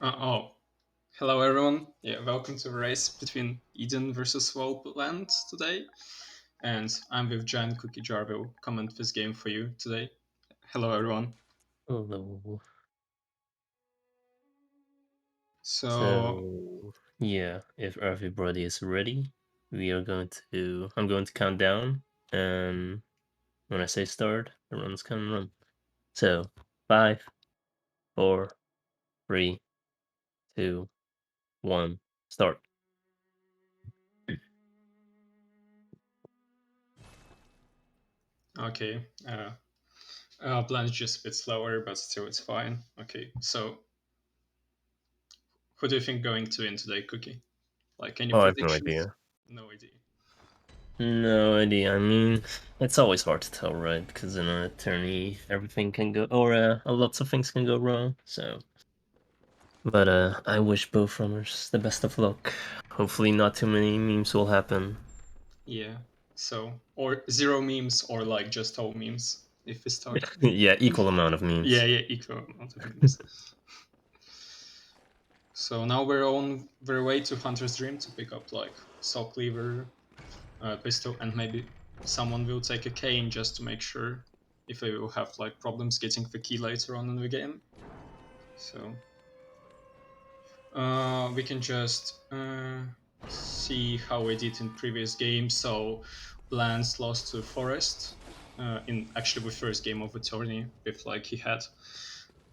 Oh, hello everyone. Yeah, welcome to the race between Eden versus lolblanxz today. And I'm with Giant Cookie Jar. Will comment this game for you today. Hello everyone. Hello. So So yeah, if everybody is ready, I'm going to count down, and when I say start, everyone's gonna run. So 5, 4, 3, 2, 1, start. okay, Blanche just a bit slower, but still it's fine. Okay, so who do you think going to win today, Cookie? Like any Oh, I have no predictions? idea. No idea. No idea. I mean, it's always hard to tell, right? Because in a tourney, everything can go, or lots of things can go wrong. So, but I wish both runners the best of luck. Hopefully, not too many memes will happen. Yeah. So or zero memes or like just all memes if we start. Yeah, equal amount of Yeah, memes. yeah, equal amount of memes. So now we're on their way to Hunter's Dream to pick up like Soul Cleaver, pistol, and maybe someone will take a cane just to make sure if they will have like problems getting the key later on in the game. So we can just see how we did in previous games. So Blance lost to Forest in actually the first game of the tourney with like he had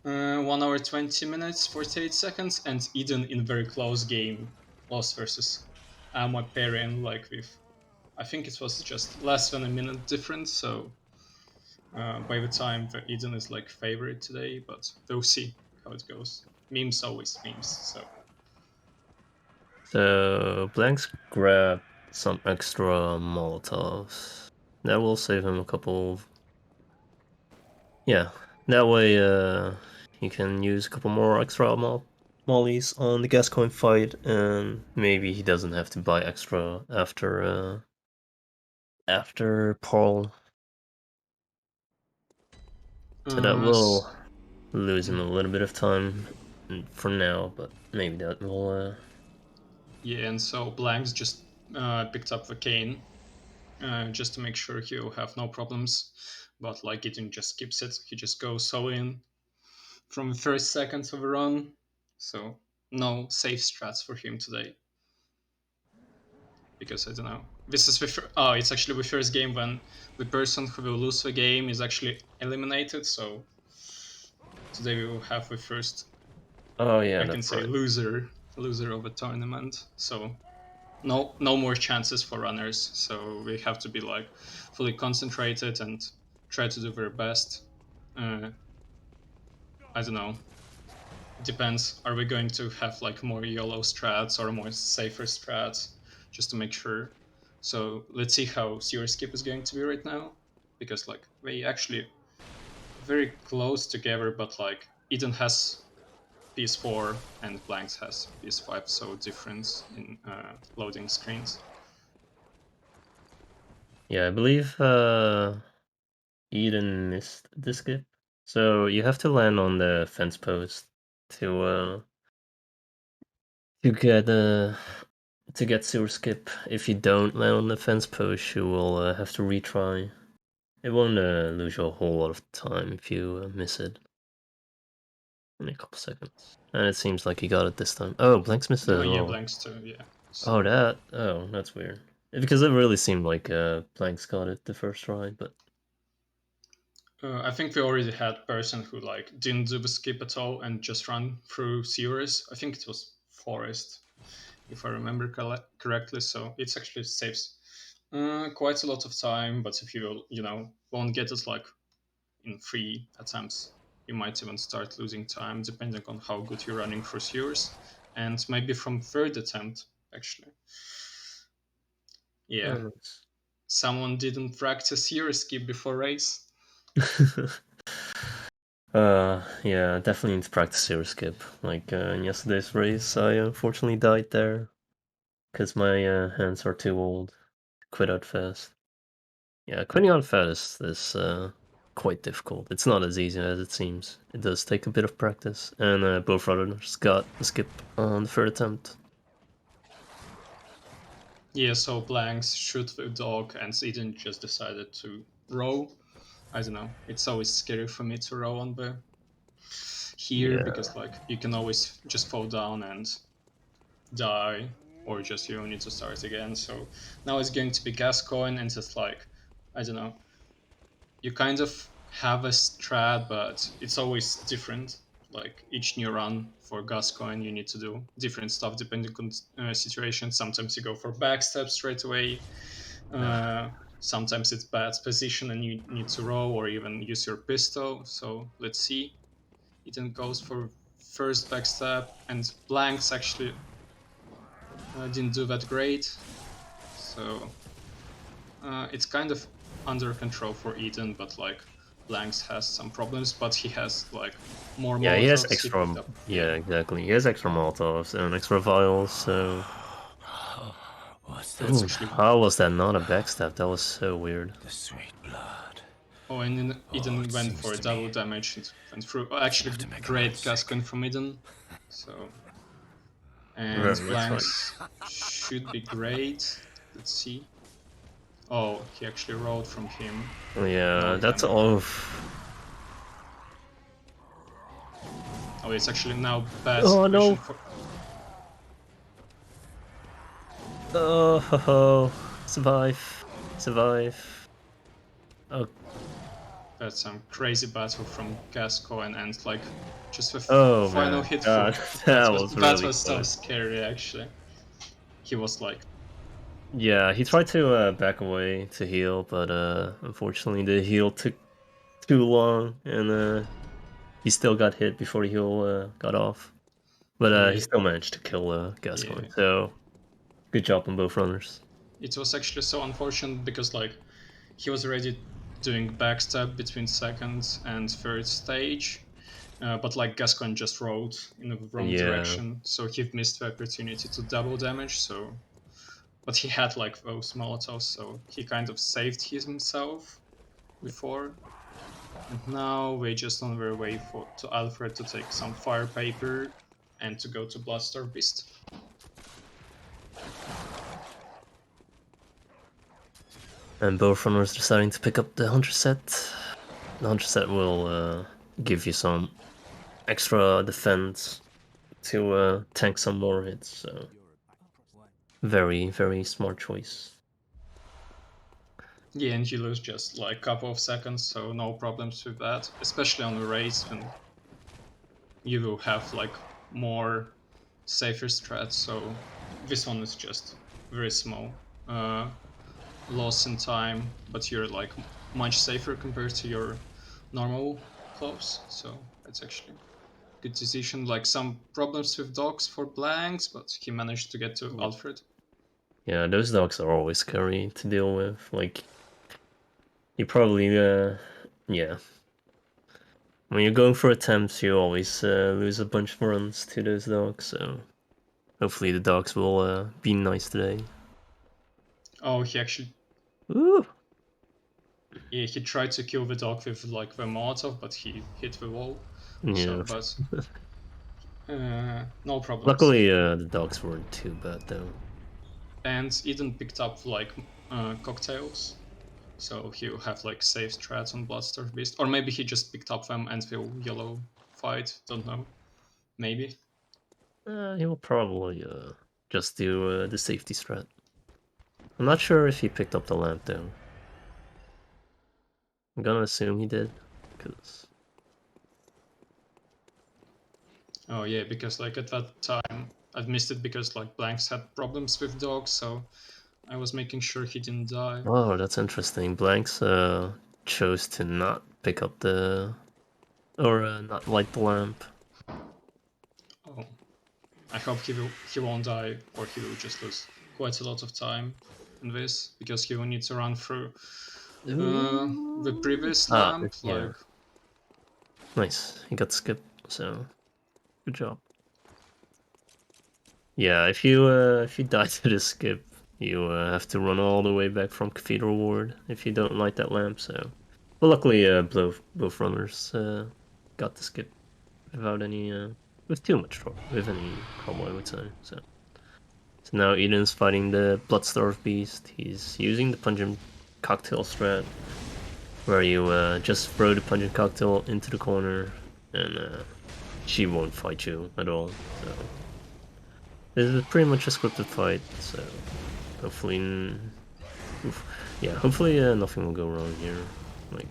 1 hour 20 minutes 48 seconds, and Eden in very close game lost versus Amaparian like with I think it was just less than a minute difference. So by the time the Eden is like favorite today, but we'll see how it goes. Memes always memes. So So Blanks grab some extra Molotovs. That will save him a couple. Yeah, that way he can use a couple more extra mollies on the Gascoigne fight, and maybe he doesn't have to buy extra after Paul. So that uh, will lose him mm, a little bit of time for now, but maybe that will. yeah, and so Blanks just picked up the cane just to make sure he'll have no problems. But like Eden just skips it. He just goes so in from the first seconds of a run. So no safe strats for him today because I don't know. This is oh, it's actually the first game when the person who will lose the game is actually eliminated. So today we will have the first, Oh yeah, I can that's say, right. loser of a tournament. So no more chances for runners. So we have to be like fully concentrated and try to do their best. Uh, I don't know. Depends. Are we going to have like more YOLO strats or more safer strats just to make sure? So let's see how Sewer Skip is going to be right now. Because like we actually very close together, but like Eden has PS4 and Blanks has PS5, so difference in loading screens. Yeah, I believe Eden missed the skip. So you have to land on the fence post to uh to get uh to get sewer skip. If you don't land on the fence post, you will have to retry. It won't lose you a whole lot of time if you miss it in a couple seconds. And it seems like he got it this time. Oh, Blanks missed it Oh as yeah, well. Blanks too. Yeah. Oh, So that. Oh, that's weird. Because it really seemed like Blanks got it the first try, but I think we already had person who like didn't do the skip at all and just run through sewers. I think it was Forest, if I remember correctly. So it's actually saves quite a lot of time. But if you won't get it like in 3 attempts, you might even start losing time depending on how good you're running through sewers, and maybe from third attempt actually. Yeah, oh, someone didn't practice sewer skip before race. nice. Yeah, definitely need to practice sewer skip. Like in yesterday's race, I unfortunately died there because my hands are too old to quit out fast. Yeah, quitting out fast is quite difficult. It's not as easy as it seems. It does take a bit of practice, and both runners got a skip on the third attempt. Yeah, so blanxz shoot the dog, and Eden just decided to row. I don't know. It's always scary for me to row on the here Yeah. because like you can always just fall down and die, or just you need to start again. So now it's going to be Gascoigne, and it's like I don't know. You kind of have a strat, but it's always different. Like each new run for Gascoigne, you need to do different stuff depending on situation. Sometimes you go for backstab straight away. Uh, Sometimes it's bad position and you need to row or even use your pistol. So let's see. Eden goes for first backstab, and blanxz actually didn't do that great. So it's kind of under control for Eden, but like blanxz has some problems, but he has like more Yeah, he has Molotovs he extra. picked up. Yeah, Yeah. exactly. He has extra Molotovs and extra vials. So, What's That's that? ooh, actually. how was that not a backstab? That was so weird. The sweet blood. Oh, and then Oh, Eden it went seems for to me double damage and went through. it's enough Actually, to make a man great sick. Gascoigne from Eden. So, and Very much like. blanxz should be great. Let's see. Oh, he actually rolled from him. Yeah, No that's damage. all. Oh, it's actually now bad Oh situation no! for. Oh, ho, ho. Survive, survive. Oh, That's some crazy battle from Gascoigne, and like just the oh final man, hit for God, that was that really was so close. scary actually. He was like, Yeah, he tried to back away to heal, but unfortunately the heal took too long, and he still got hit before the heal got off. But he yeah, still managed to kill yeah. Gascoigne, so good job on both runners. It was actually so unfortunate because like he was already doing backstab between second and third stage, but like Gascoigne just rode in the wrong Yeah, direction, so he missed the opportunity to double damage. So, but he had like those molotovs, so he kind of saved himself before. And now we're just on their way to Alfred to take some fire paper and to go to Bloodstorm Beast. and both runners deciding to pick up the Hunter set. The Hunter set will give you some extra defense to tank some more hits, so very, very smart choice. Yeah, and you lose just like a couple of seconds, so no problems with that. Especially on the race when you will have like more safer strats. So this one is just very small loss in time, but you're like much safer compared to your normal close. So it's actually good decision. Like some problems with dogs for blanxz, but he managed to get to Alfred. Yeah, those dogs are always scary to deal with. Like, you probably, yeah. When you're going for attempts, you always lose a bunch of runs to those dogs, so hopefully the dogs will be nice today. Oh, he actually Ooh! yeah, he tried to kill the dog with like the Molotov, but he hit the wall. So, Yeah. but no problems. Luckily, the dogs weren't too bad, though. And Eden picked up like cocktails, so he'll have like safe strats on Bloodstorm Beast, or maybe he just picked up them and will yellow fight. Don't know. Maybe. He'll probably just do the safety strat. I'm not sure if he picked up the lamp, though. I'm gonna assume he did, because... Oh yeah, because like at that time I've missed it because like blanxz had problems with dogs, so I was making sure he didn't die. Oh, that's interesting. blanxz chose to not pick up the... or not light the lamp. Oh, I hope he won't die, or he will just lose quite a lot of time in this because he will need to run through the Ooh. previous Ah, lamp. yeah. Like, Nice. He got skipped, so good job. Yeah, if you die to the skip, you have to run all the way back from Cathedral Ward if you don't light that lamp, so But luckily, both runners got the skip without any, with too much trouble, with any trouble, I would say. So now Eden's fighting the Bloodstorm Beast. He's using the pungent cocktail strat, where you just throw the pungent cocktail into the corner, and she won't fight you at all. So this is pretty much a scripted fight. So hopefully, hopefully nothing will go wrong here. Like,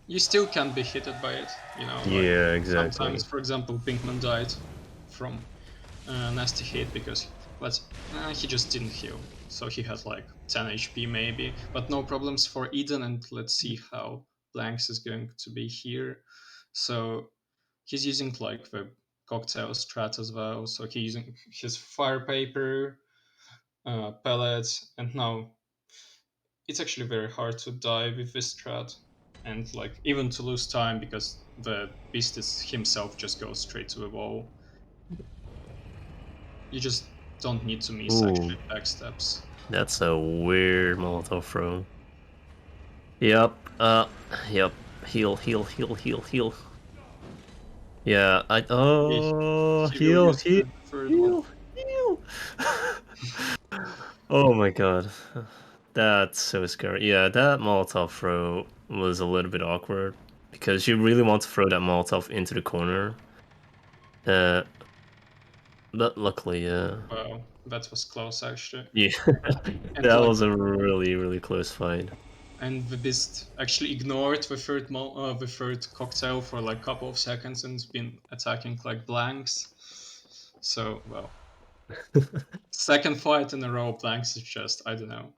You still can be hit by it, you know. Like yeah, exactly. sometimes, for example, Pinkman died from a nasty hit because he just didn't heal, so he had like 10 HP maybe, but no problems for Eden. And let's see how lolblanxz is going to be here. So he's using like the cocktail strat as well. So he's using his fire paper, pellets, and now it's actually very hard to die with this strat, and like even to lose time because the beast is himself just goes straight to the wall. You just don't need to miss Ooh, actually backsteps. that's a weird Molotov throw. Yep. Yep. Heal, heal, heal, heal, heal. Yeah. He will Heal, use heal, the third one. heal, heal. Oh my god. That's so scary. Yeah, that Molotov throw was a little bit awkward because you really want to throw that Molotov into the corner. But luckily, Wow, that was close actually. yeah, And that like, was a really, really close fight. and the beast actually ignored the third cocktail for like a couple of seconds and's been attacking like blanks. So well, second fight in a row, blanks is just, I don't know.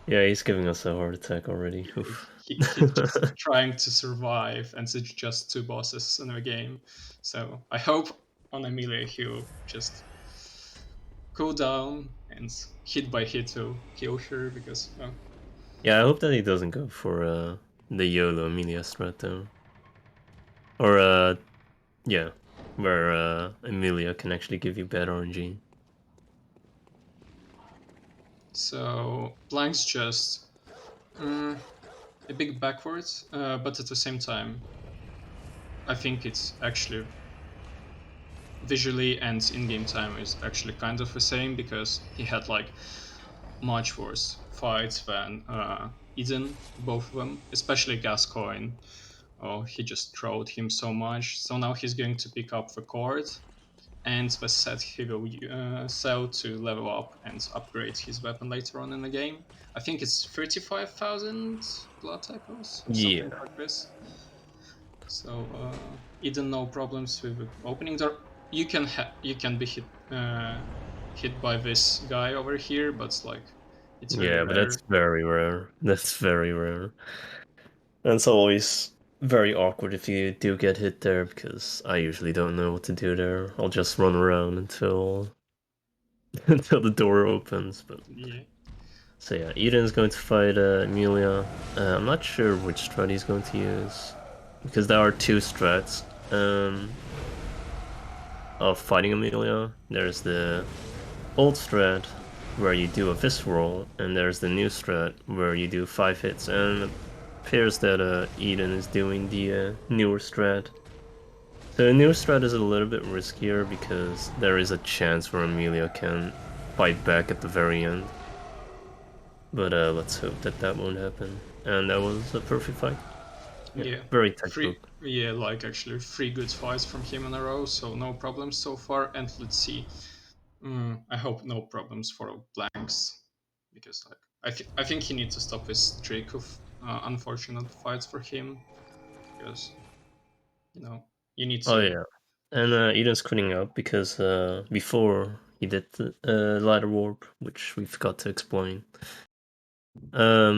Yeah, he's giving us a heart attack already. Oof. He's just trying to survive, and it's just two bosses in the game. So I hope on Amelia he'll just cool down and hit by hit to kill her, because well, Yeah, I hope that he doesn't go for the YOLO Amelia strat though. Or yeah, where Amelia can actually give you bad RNG. so blanks just a bit backwards, but at the same time, I think it's actually visually and in-game time is actually kind of the same, because he had like much worse fights than Eden, both of them, especially Gascoigne. Oh, he just trolled him so much. So now he's going to pick up the cord, and the set he will sell to level up and upgrade his weapon later on in the game. I think it's 35,000 blood typos or something Yeah. like this. So Eden, no problems with the opening door. You can be hit by this guy over here, but like it's very Yeah, but rare. that's very rare. That's very rare. And it's always very awkward if you do get hit there, because I usually don't know what to do there. I'll just run around until until the door opens. But Yeah. so yeah, Eden's going to fight Amelia. I'm not sure which strat he's going to use, because there are two strats of fighting Amelia. There's the old strat where you do a visceral, and there's the new strat where you do 5 hits. And it appears that Eden is doing the newer strat. So the newer strat is a little bit riskier because there is a chance where Amelia can fight back at the very end. But let's hope that that won't happen. And that was a perfect fight. Yeah, Very three. textbook. Yeah, like actually three good fights from him in a row, so no problems so far. And let's see. I hope no problems for blanks, because like I think he needs to stop this streak of unfortunate fights for him, because you know you need Oh to. yeah. And Eden's quitting out because before he did the ladder warp, which we forgot to explain.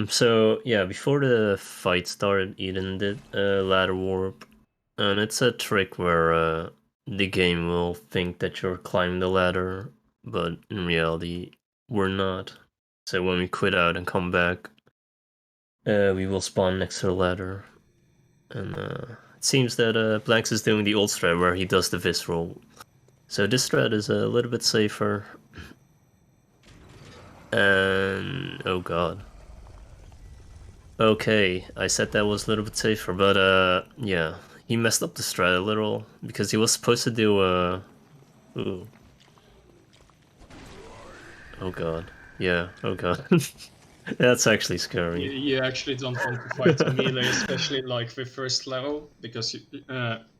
So yeah, before the fight started, Eden did a ladder warp, and it's a trick where the game will think that you're climbing the ladder, but in reality, we're not. So when we quit out and come back, we will spawn next to the ladder, and it seems that blanxzz is doing the old strat where he does the visceral. So this strat is a little bit safer, and oh god. Okay, I said that was a little bit safer, but yeah, he messed up the strat a little because he was supposed to do ooh, oh god, yeah, oh god, that's actually scary. You actually don't want to fight a melee, especially like the first level, because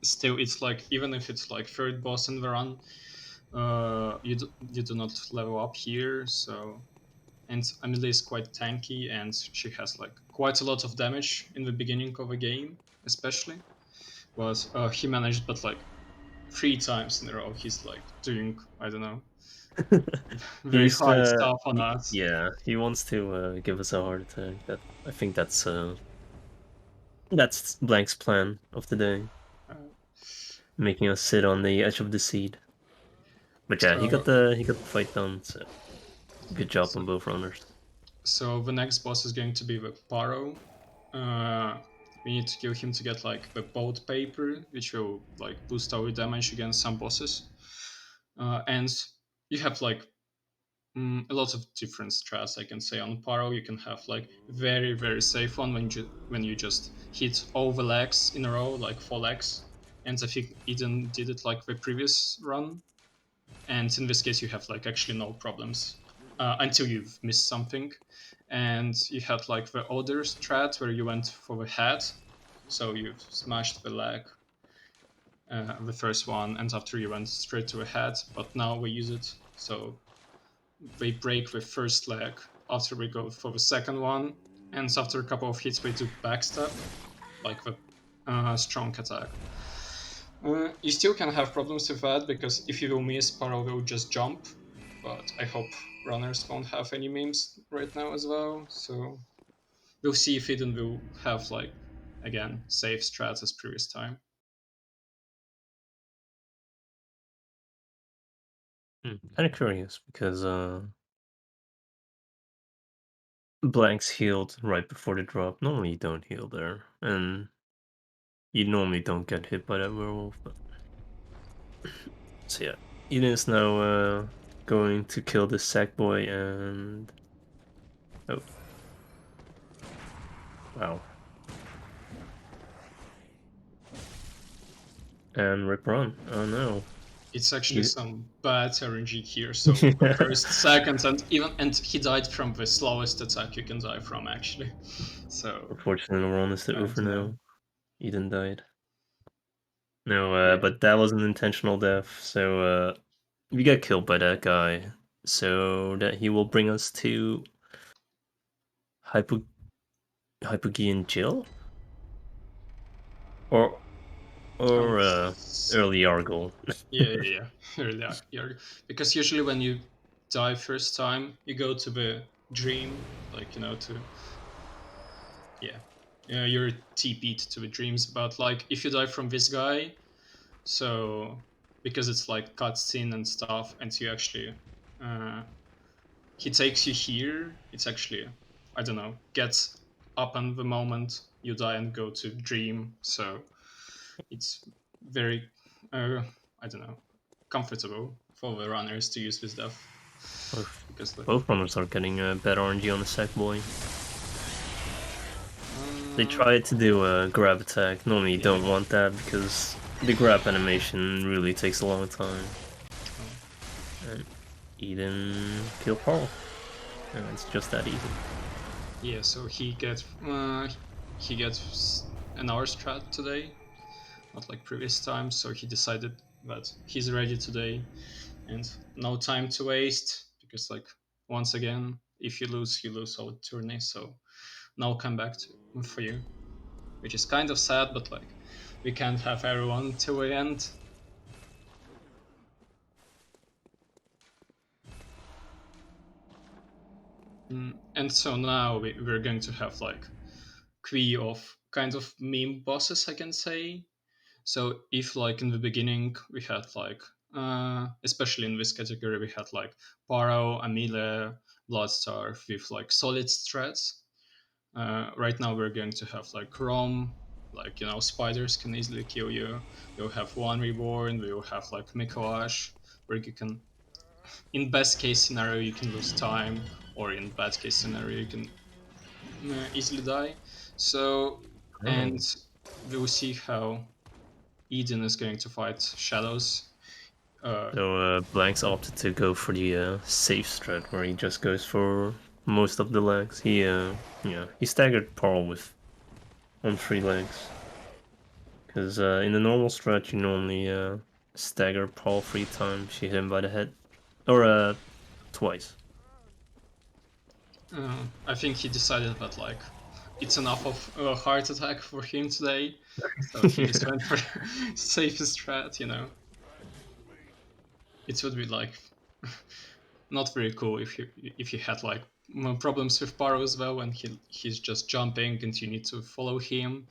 still it's like, even if it's like third boss in the run, you do not level up here. So, and Amelie is quite tanky, and she has like quite a lot of damage in the beginning of a game, especially. But he managed, but like 3 times in a row, he's like doing, I don't know, very He's hard stuff on he, us. yeah, he wants to give us a heart attack. That I think that's Blank's plan of the day, Uh, making us sit on the edge of the seat. But yeah, so, he got the fight done. So good job so on both runners. So the next boss is going to be the Paro. Uh, we need to kill him to get like the boat paper, which will like boost our damage against some bosses. And you have like a lot of different strats. I can say on Paro you can have like very safe one when you just hit all the legs in a row, like 4 legs. And I think Eden did it like the previous run, and in this case you have like actually no problems until you've missed something. And you had like the other strat where you went for the head, so you've smashed the leg, the first one, and after you went straight to a head. But now we use it, so they break the first leg after we go for the second one, and after a couple of hits we do backstab, like the strong attack. You still can have problems with that, because if you will miss, Paro will just jump. But I hope runners won't have any memes right now as well. So we'll see if Eden will have like, again, safe strats as previous time. Kind of curious because Blanks healed right before the drop. Normally you don't heal there, and you normally don't get hit by that werewolf. But... So yeah, Eden is now going to kill this sack boy, and oh wow, and rip run. Oh no. It's actually Eden... some bad RNG here. So the first, second, and he died from the slowest attack you can die from, actually. So Unfortunately, the run is I don't over know. now. Eden died. No, Yeah. but that was an intentional death. So we got killed by that guy. So that he will bring us to Hypo Hypogean Jill or Um, or s- early Argol. yeah. Really, yeah. Because usually when you die first time, you go to the dream, like, to, yeah, you're TP'd to the dreams. But like, if you die from this guy, so because it's like cutscene and stuff, and you actually, uh, he takes you here. It's actually, I don't know, gets up on the moment you die and go to dream. So it's very, I don't know, comfortable for the runners to use this stuff, Both, because the, both runners are getting better RNG on the Sackboy. They uh, tried to do a grab attack. Normally you yeah. don't want that because the grab animation really takes a long time. Oh. And Eden kill Paul. And it's just that easy. Yeah, so he gets an hour strat today, not like previous times. So he decided that he's ready today, and no time to waste, because like, once again, if you lose all the tourney. So no comeback for you, which is kind of sad. But like, we can't have everyone till the end. And so now we're going to have like queue of kind of meme bosses, I can say. So if like in the beginning we had like, especially in this category, we had like Paro, Amile, Bloodstar with like solid strats. Right now we're going to have like Rom, like, spiders can easily kill you. We'll have one reborn. We will have like Mikoash, where you can, in best case scenario, you can lose time, or in bad case scenario, you can easily die. So, Oh. and we will see how Eden is going to fight shadows. So Blanks opted to go for the safe strat, where he just goes for most of the legs. He staggered Paul with on 3 legs. Because in the normal strat, you normally stagger Paul 3 times. You hit him by the head, or twice. I think he decided that like it's enough of a heart attack for him today, so he just went for safest strat. It would be like not very cool if you had like problems with Paro as well, and he's just jumping and you need to follow him.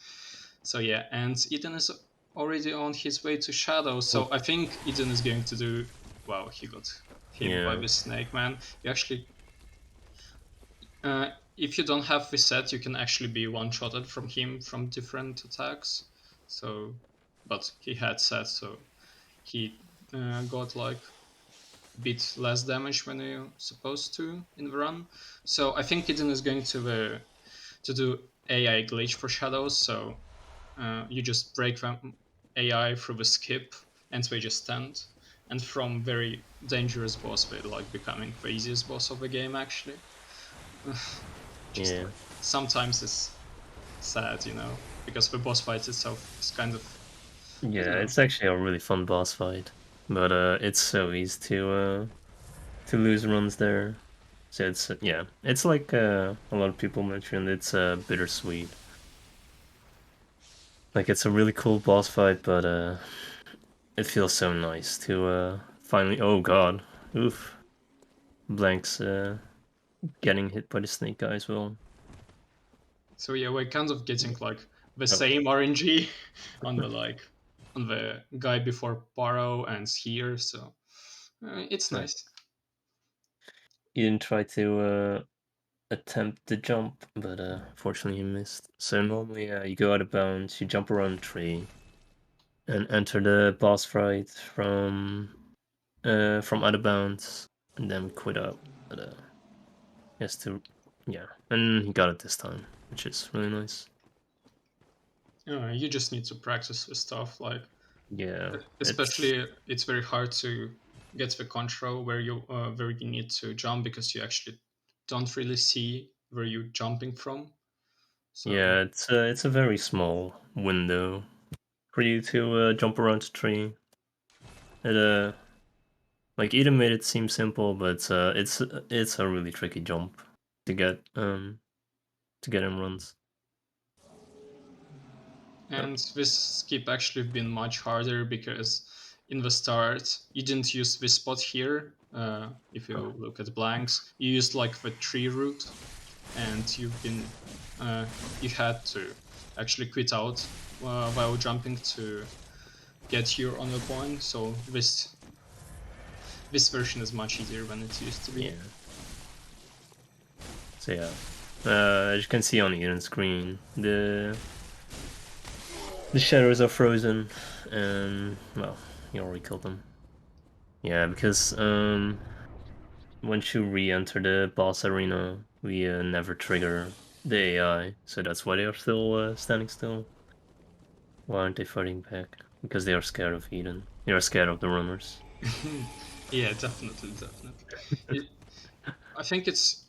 So yeah, and Eden is already on his way to Shadow. So I think Eden is going to do. Wow, he got hit by Yeah, the snake man. You actually, if you don't have reset, you can actually be one-shotted from him from different attacks. So, but he had set, so he got like bit less damage when you're supposed to in the run. So I think Eden is going to do AI glitch for shadows. So you just break them AI through the skip, and they just stand. And from very dangerous boss, they like becoming the easiest boss of the game. Actually, just yeah. like sometimes it's sad, because the boss fight itself is kind of I don't Yeah, know. it's actually a really fun boss fight. But it's so easy to lose runs there. So it's like a lot of people mentioned, it's bittersweet. Like it's a really cool boss fight, but it feels so nice to finally. Oh god, oof! Blanks getting hit by the snake guy as well. So yeah, we're kind of getting like the Oh, same RNG on the guy before Paro and here, so it's nice. nice. He didn't try to attempt the jump, but fortunately he missed. So normally you go out of bounds, you jump around a tree, and enter the boss fight from out of bounds, and then quit out. But he has to, yeah, and he got it this time, which is really nice. You just need to practice with stuff like, Yeah, it's especially it's very hard to get the control where you need to jump because you actually don't really see where you're jumping from. So yeah, it's a very small window for you to jump around a tree. It like Eden made it seem simple, but it's a really tricky jump to get in runs. Oh, and this skip actually been much harder because in the start you didn't use this spot here. If you look at blanks, you used like the tree route, and you had to actually quit out while jumping to get here on the point. So this version is much easier than it used to be. yeah. So yeah, as you can see on Eden's screen, the shadows are frozen, and well, you already killed them. Yeah, because once you re-enter the boss arena, we never trigger the AI, so that's why they are still standing still. Why aren't they fighting back? Because they are scared of Eden. They are scared of the runners. Yeah, definitely. It, I think it's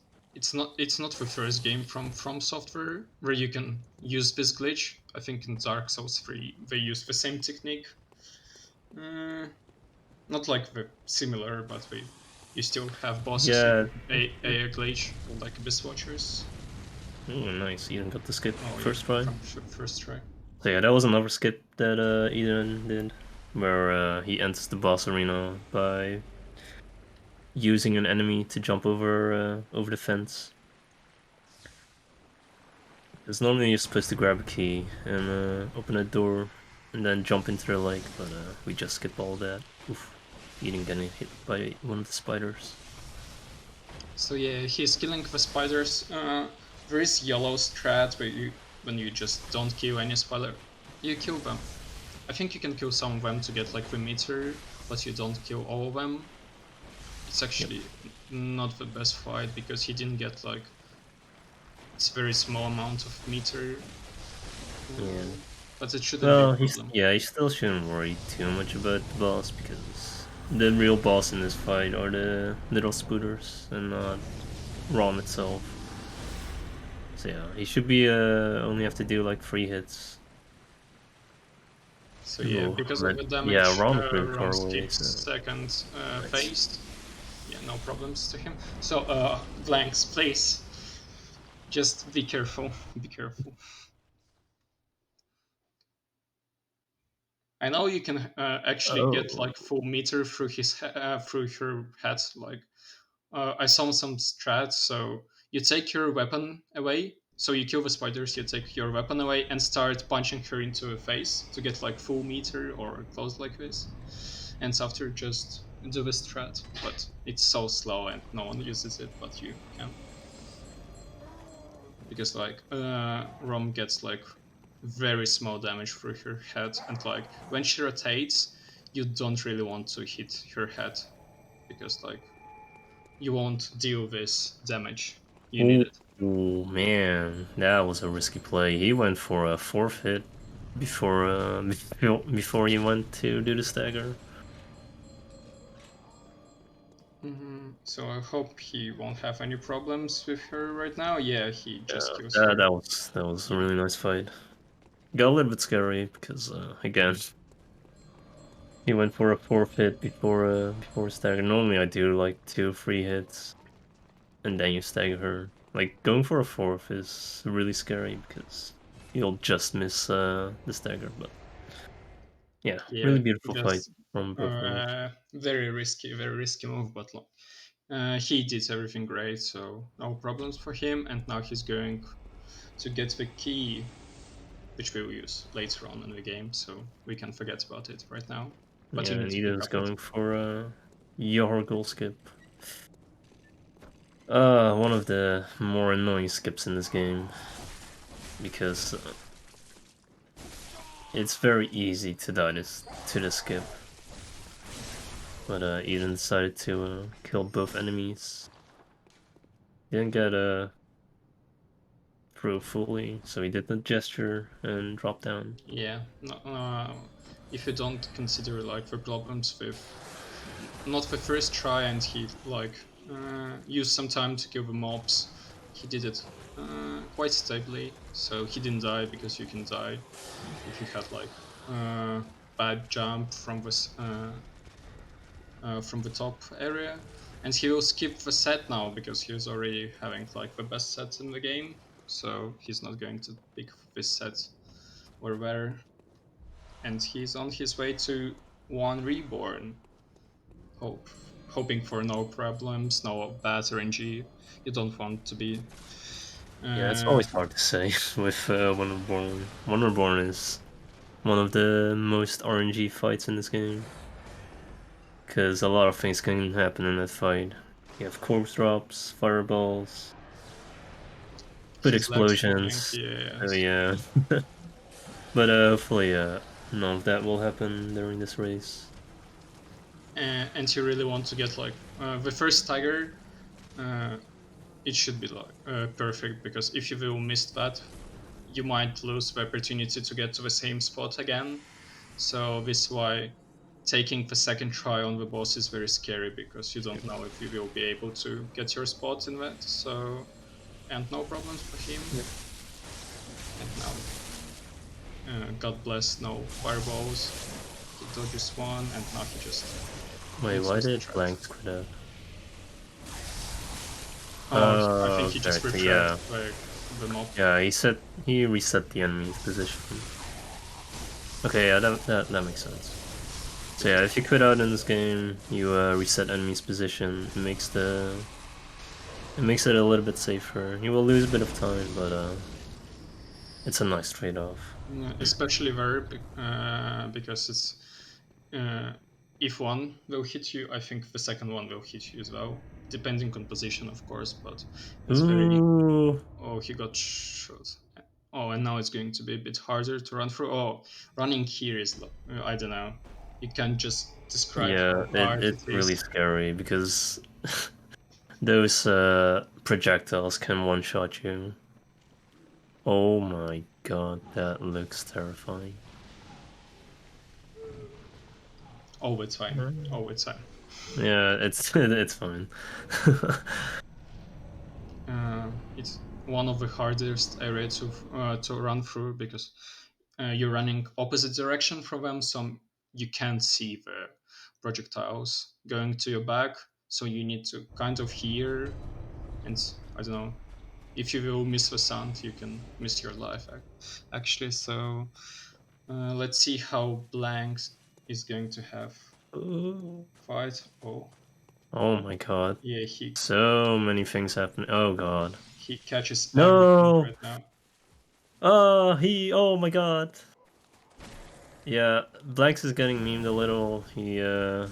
not the first game from software where you can use this glitch. I think in Dark Souls 3 they use the same technique. Uh, Not like the similar, but you still have bosses Yeah. using a glitch like Beast Watchers. Oh, nice. Eden got the skip Oh yeah, first try. from first try. So yeah, that was another skip that Eden did, where he enters the boss arena by using an enemy to jump over the fence. Because normally you're supposed to grab a key and open a door and then jump into their lake, but we just skip all that. Oof. Eden getting hit by one of the spiders. So yeah, he's killing the spiders. There is yellow strat where when you just don't kill any spider, you kill them. I think you can kill some of them to get like the meter, but you don't kill all of them. It's Yep. actually not the best fight because he didn't get like It's a very small amount of meter. Yeah. But it shouldn't be a Well, problem. he still shouldn't worry too much about the boss because the real boss in this fight are the little spooters and not Rom itself. So yeah, he should be only have to do like 3 hits. So yeah, Ooh, because of but the yeah, damage, Rom pretty far Rom away, skips so second nice. phase. Yeah, no problems to him. So, blanks, please. Just be careful. Be careful. I know you can actually get Oh, like full meter through through her head. Like I saw some strats. So you take your weapon away. So you kill the spiders. You take your weapon away and start punching her into the face to get like full meter or close like this. And after just do the strat, but it's so slow and no one uses it, but you can because like Rom gets like very small damage through her head, and like when she rotates, you don't really want to hit her head because like you won't deal this damage you ooh, needed. ooh, man, that was a risky play. He went for a forfeit before before he went to do the stagger. So I hope he won't have any problems with her right now. Yeah, he just Yeah, kills her. that was a Yeah. really nice fight. Got a little bit scary because again he went for a forfeit before stagger. Normally I do like 2 free hits and then you stagger her. Like going for a fourth is really scary because you'll just miss the stagger. But yeah, Yeah, really beautiful fight just from both players. very risky move, but he did everything great, so no problems for him. And now he's going to get the key, which we will use later on in the game, so we can forget about it right now. But Yeah, you need and to pick Eden's up it. going for your goal skip. One of the more annoying skips in this game because it's very easy to die to the skip. But Eden decided to kill both enemies. Didn't get through fully, so he did the gesture and dropped down. Yeah, no, if you don't consider like the problems with not the first try, and he like used some time to kill the mobs. He did it quite stably, so he didn't die because you can die if you had like bad jump from the top area. And he will skip the set now because he's already having like the best sets in the game, so he's not going to pick this set or where. And he's on his way to one reborn, hope hoping for no problems, no bad RNG. You don't want to be Yeah, it's uh, always hard to say with Wonderborn. Wonderborn is one of the most RNG fights in this game because a lot of things can happen in that fight. You have corpse drops, fireballs, foot his legs falling. explosions. So Yes. yeah, but hopefully none of that will happen during this race. And you really want to get like the first tiger. Uh, it should be like perfect, because if you will miss that, you might lose the opportunity to get to the same spot again. So this is why taking the second try on the boss is very scary, because you don't know if you will be able to get your spot in that. So, and no problems for him. Yep. And now, God bless, no fireballs. He dodges one, and now he just Wait, why uses the did threat. Blanks quit out? Oh, I think Oh, he just okay, refreshed yeah. the mob. Yeah, he reset the enemy's position. Okay, yeah, that makes sense. So yeah, if you quit out in this game, you reset enemy's position. It makes it a little bit safer. You will lose a bit of time, but it's a nice trade-off. Especially there, because it's uh, if one will hit you, I think the second one will hit you as well, depending on position, of course. But it's very. Ooh, Oh, he got shot. Oh, and now it's going to be a bit harder to run through. Oh, running here is I don't know. You can't just describe yeah, how hard it it's really is. scary because those projectiles can one-shot you. Oh my god, that looks terrifying. Oh, it's fine. Oh, it's fine. Yeah, it's fine. It's one of the hardest areas to run through because you're running opposite direction from them, so you can't see the projectiles going to your back. So you need to kind of hear, and I don't know, if you will miss the sound, you can miss your life. Actually, so let's see how Blanks is going to have Ooh. fight. Oh, Oh my god. yeah, he So many things happen. Oh god. he catches everything No! right now. Oh my god. Yeah, Blanks is getting memed a little. He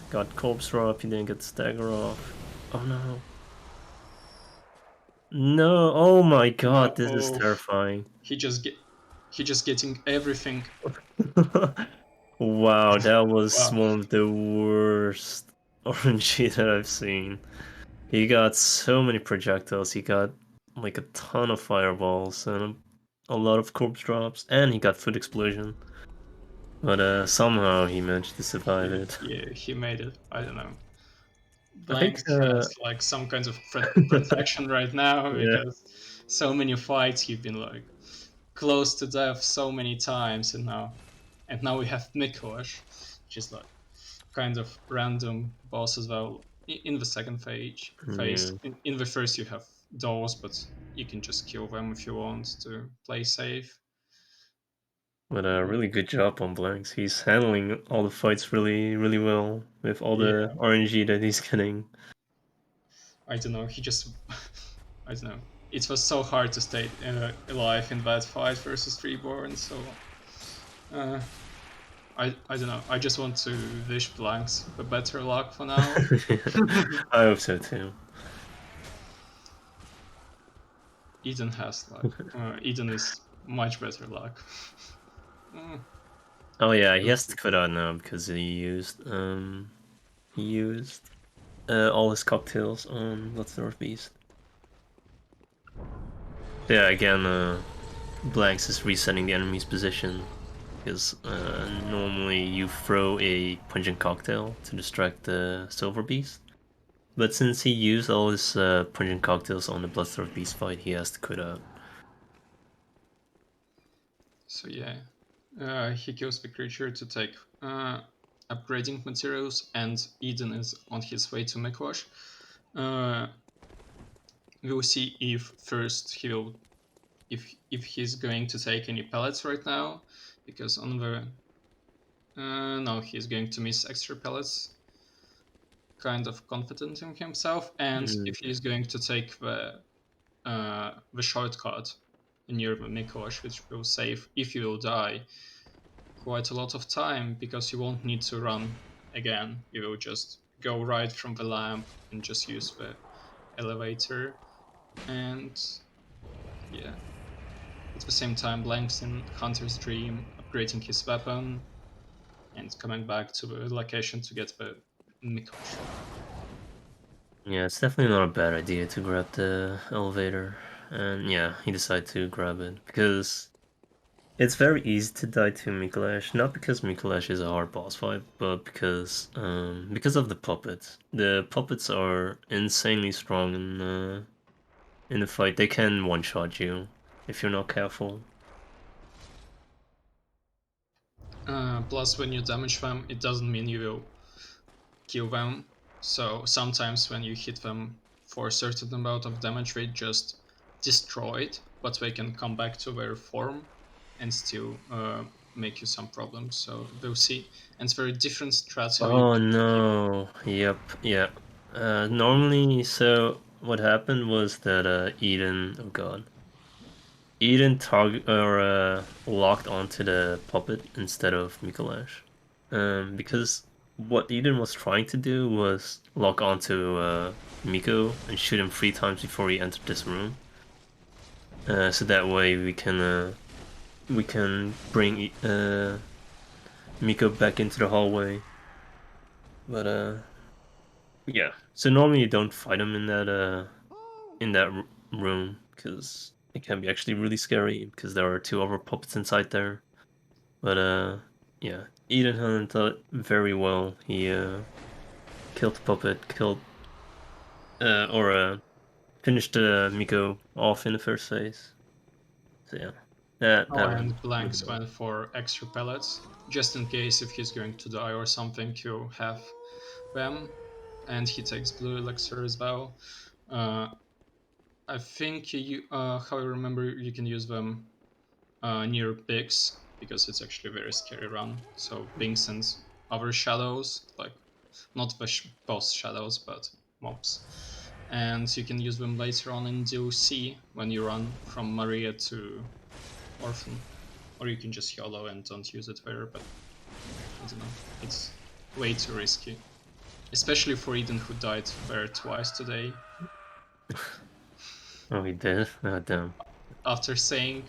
got corpse drop, he didn't get stagger off. Oh no. No, oh my god, this is Oh, terrifying. he just getting everything. Wow, that was Wow, one of the worst RNG that I've seen. He got so many projectiles, he got like a ton of fireballs and a lot of corpse drops, and he got foot explosion. But somehow he managed to survive it. he made it. I don't know. I think, Blanks has like some kinds of protection right now yeah. because so many fights he's been like close to death so many times, and now we have Mikosh, which is like kind of random boss as well. In the second phase, Yeah, in the first you have dolls, but you can just kill them if you want to play safe. but really good job on Blanks. He's handling all the fights really well with all Yeah, the RNG that he's getting. I don't know. He just, I don't know. It was so hard to stay alive in that fight versus Reborn. So, uh, I don't know. I just want to wish Blanks the better luck for now. I hope so too. Eden has like, Eden is much better luck. Mm, Oh yeah, he we'll has see. to quit out now because he used all his cocktails on Bloodstorm Beast. Yeah, again, Blanks is resetting the enemy's position because normally you throw a pungent cocktail to distract the Silver Beast. But since he used all his pungent cocktails on the Bloodstorm Beast fight, he has to quit out. So yeah, he kills the creature to take upgrading materials, and Eden is on his way to Mekwash. Uh, we'll see if first he will if he's going to take any pellets right now, because on the no, he's going to miss extra pellets. Kind of confident in himself, and Mm. if he's going to take the shortcut near the Mikosh, which will save if you will die quite a lot of time because you won't need to run again. You will just go right from the lamp and just use the elevator. And yeah, at the same time, Blanks in Hunter's Dream, upgrading his weapon and coming back to the location to get the Mikosh. Yeah, it's definitely not a bad idea to grab the elevator. And yeah, he decided to grab it because it's very easy to die to Mikolash. Not because Mikolash is a hard boss fight, but because of the puppets. The puppets are insanely strong in the fight. They can one-shot you if you're not careful. Plus, when you damage them, it doesn't mean you will kill them. So sometimes when you hit them for a certain amount of damage, they just destroy it, but they can come back to their form and still make you some problems. So we'll see. And it's very different strats how you Oh can kill. no. Yep, yeah. Normally, so what happened was that Eden, oh god. Eden locked onto the puppet instead of Mikolash. Because what Eden was trying to do was lock onto Miko and shoot him 3 times before he entered this room. So that way we can bring Miko back into the hallway. But yeah. So normally you don't fight him in that room because it can be actually really scary because there are 2 other puppets inside there. But yeah, Eden handled it very well. He killed the puppet, finished Miko off in the first phase. So yeah, that Oh, was and really Blanks well. went for extra pellets, just in case if he's going to die or something, you have them. And he takes blue elixir as well. I think how I remember, you can use them near pigs because it's actually a very scary run. So pigs and other shadows, like not the boss shadows, but mobs. And you can use them later on in DLC when you run from Maria to Orphan. Or you can just YOLO and don't use it there, but I don't know. It's way too risky. Especially for Eden, who died there twice today. Oh, he did? Oh, damn. After saying,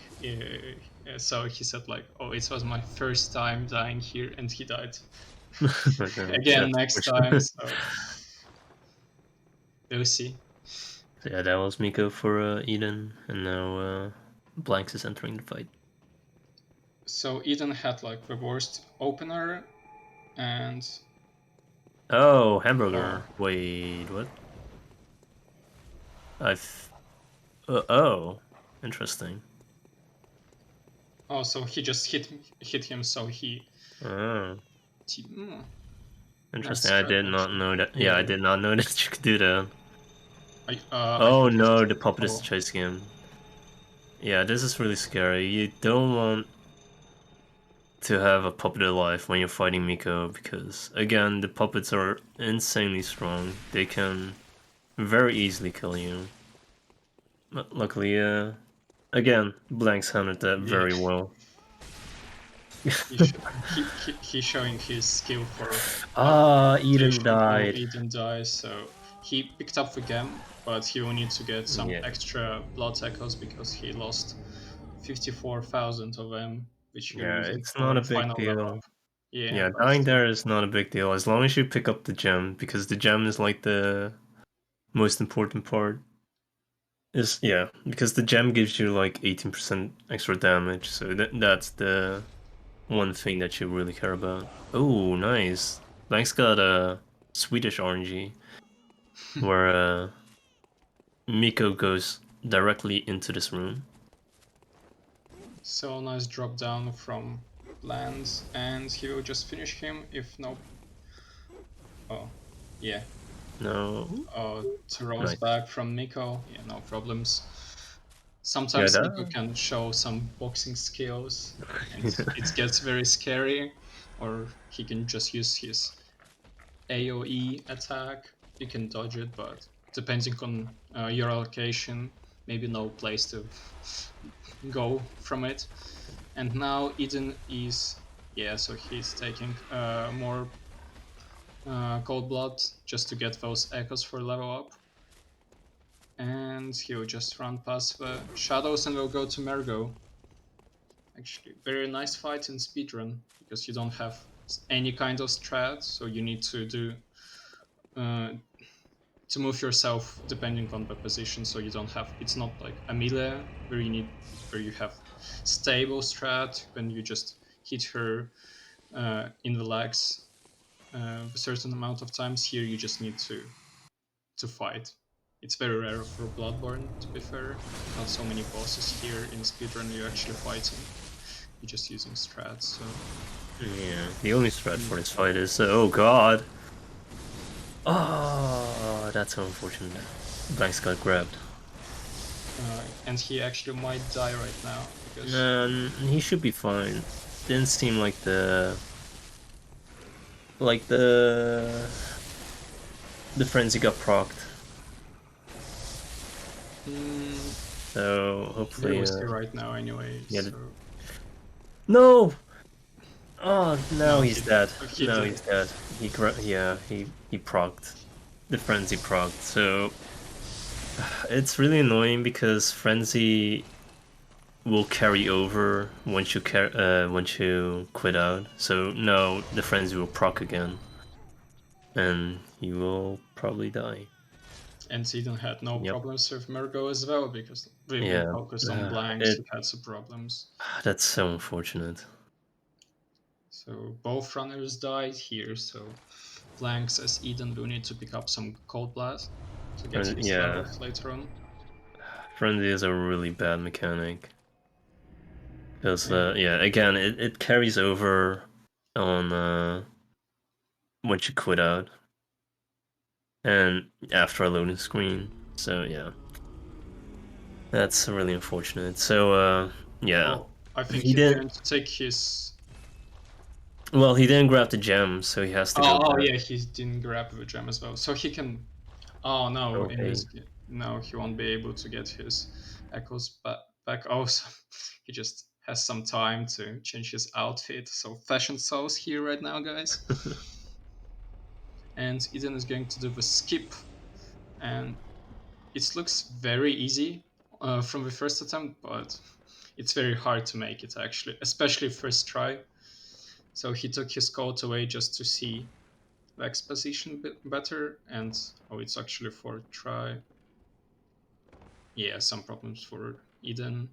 so he said like, "Oh, it was my first time dying here," and he died Oh, damn. again That's next time. unfortunate. So we'll see. So yeah, that was Miko for Eden, and now Blanks is entering the fight. So Eden had like the worst opener, and Oh, hamburger. Wait, what? I've. Oh, interesting. oh, so he just hit him. So Oh, nice interesting. I strat did not actually. know that. Yeah, I Yeah. did not know that you could do that. I Oh think no, it's the puppet is oh chasing him. Yeah, this is really scary. You don't want to have a puppet alive when you're fighting Miko because, again, the puppets are insanely strong. They can very easily kill you. But luckily, again, Blanks handled that yeah. very well. He's showing his skill for Eden situation. Oh, died. Eden dies, so he picked up the gem, but he will need to get some Yeah. extra blood echoes because he lost 54,000 of them, which you're Yeah, using it's not for a big final level deal. up. Yeah, Yeah, but dying still. there is not a big deal as long as you pick up the gem, because the gem is like the most important part. Yeah, because the gem gives you like 18% extra damage, so that's the one thing that you really care about. Oh, nice. Blank's got a Swedish RNG where Miko goes directly into this room. So nice drop down from Lance, and he will just finish him if no. Oh, yeah. No, Throws nice. back from Miko. Yeah, no problems. Yeah, Sometimes Miko that. can show some boxing skills, and it gets very scary. Or he can just use his AoE attack. You can dodge it, but depending on your allocation, maybe no place to go from it. And now Eden is, yeah, so he's taking more cold blood just to get those echoes for level up. And he'll just run past the shadows and we'll go to Mergo. Actually, very nice fight in speedrun because you don't have any kind of strat, so you need to do uh, to move yourself depending on the position. So you don't have, it's not like a melee where you have stable strat when you just hit her in the legs a certain amount of times. Here you just need to fight. It's very rare for Bloodborne, to be fair. Not so many bosses here in speedrun you're actually fighting. You're just using strats, so... Yeah, the only strat for this fight is oh god. Oh, that's so unfortunate. Blanks got grabbed. And he actually might die right now, because... He should be fine. Didn't seem like the frenzy got procced. So Very hopefully, risky right now anyway, yeah. so... No. Oh, now No, he's dead. he No, did. he's dead. He procced. The frenzy procced. So it's really annoying because frenzy will carry over once you quit out. So no, the frenzy will proc again, and you will probably die. And Eden had no Yep. problems with Murgo as well, because we've been Yeah. focused on blanks who had some problems. That's so unfortunate. So both runners died here, so blanks as Eden will need to pick up some Cold Blast to get his levels later on. Frenzy is a really bad mechanic. Because, again, it carries over on once you quit out. And after a loading screen. So, yeah. That's really unfortunate. So, yeah. Oh, I think He he's didn't. going to take his. Well, he didn't grab the gem, so he has to go Oh back. yeah, he didn't grab the gem as well, so he can. Oh no, in Okay. this no, he won't be able to get his echoes back. Oh, so he just has some time to change his outfit. So fashion sauce here right now, guys. And Eden is going to do the skip, and it looks very easy from the first attempt, but it's very hard to make it actually, especially first try. So he took his coat away just to see the exposition better, and oh, it's actually for try. Yeah, some problems for Eden,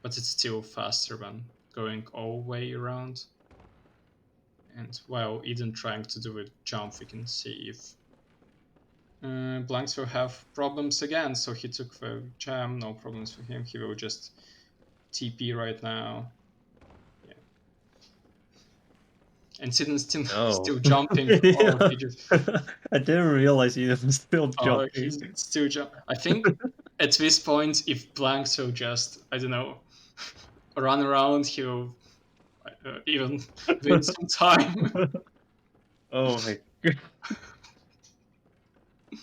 but it's still faster than going all the way around. And while Eden trying to do a jump, we can see if blanks will have problems again. So he took the jam, no problems for him. He will just TP right now. Yeah. And Eden's still jumping. Oh, he just. I didn't realize he was still Oh, jumping. he's still jump. I think at this point, if blanks will just, I don't know, run around, he'll even win some time. Oh my god.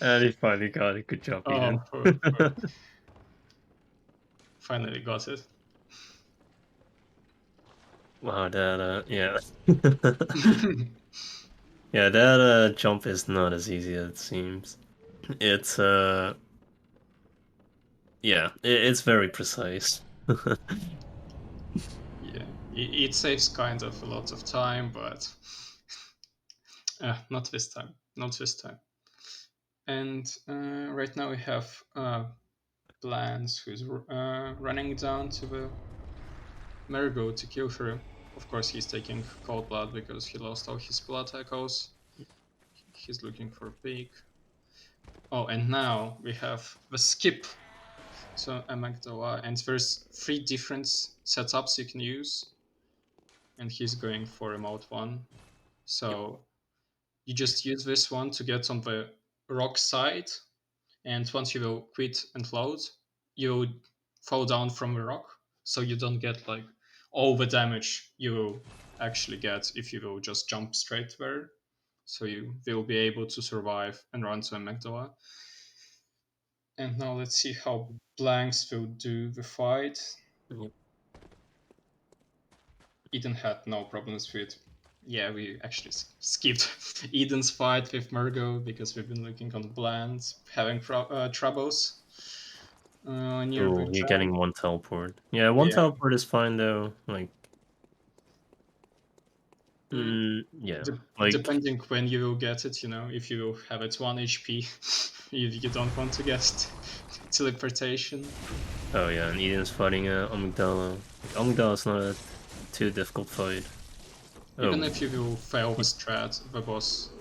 And he finally got it. Good job, Eden. Finally got it. Wow, that, yeah. Yeah, that jump is not as easy as it seems. It's, yeah, it's very precise. Yeah, it saves kind of a lot of time, but not this time. Not this time. And right now we have Blance who's running down to the Marigold to kill her. Of course, he's taking cold blood because he lost all his blood echoes. He's looking for a peak. Oh, and now we have the skip. So Amygdala, and there's 3 different setups you can use. And he's going for remote 1. So you just use this one to get on the rock side, and once you will quit and load, you fall down from the rock, so you don't get like all the damage you will actually get if you will just jump straight there. So you will be able to survive and run to Amygdala. And now let's see how blanks will do the fight. Yep. Eden had no problems with. Yeah, we actually skipped Eden's fight with Murgo because we've been looking on Bland, having troubles near the Oh, you're getting jam. one teleport. Yeah, one teleport is fine though. Like, yeah, like Depending when you will get it, if you have it 1 HP, if you don't want to get teleportation. oh yeah, and Eden's fighting Amygdala. Amygdala's not a too difficult fight. Even if you will fail the strat, the boss,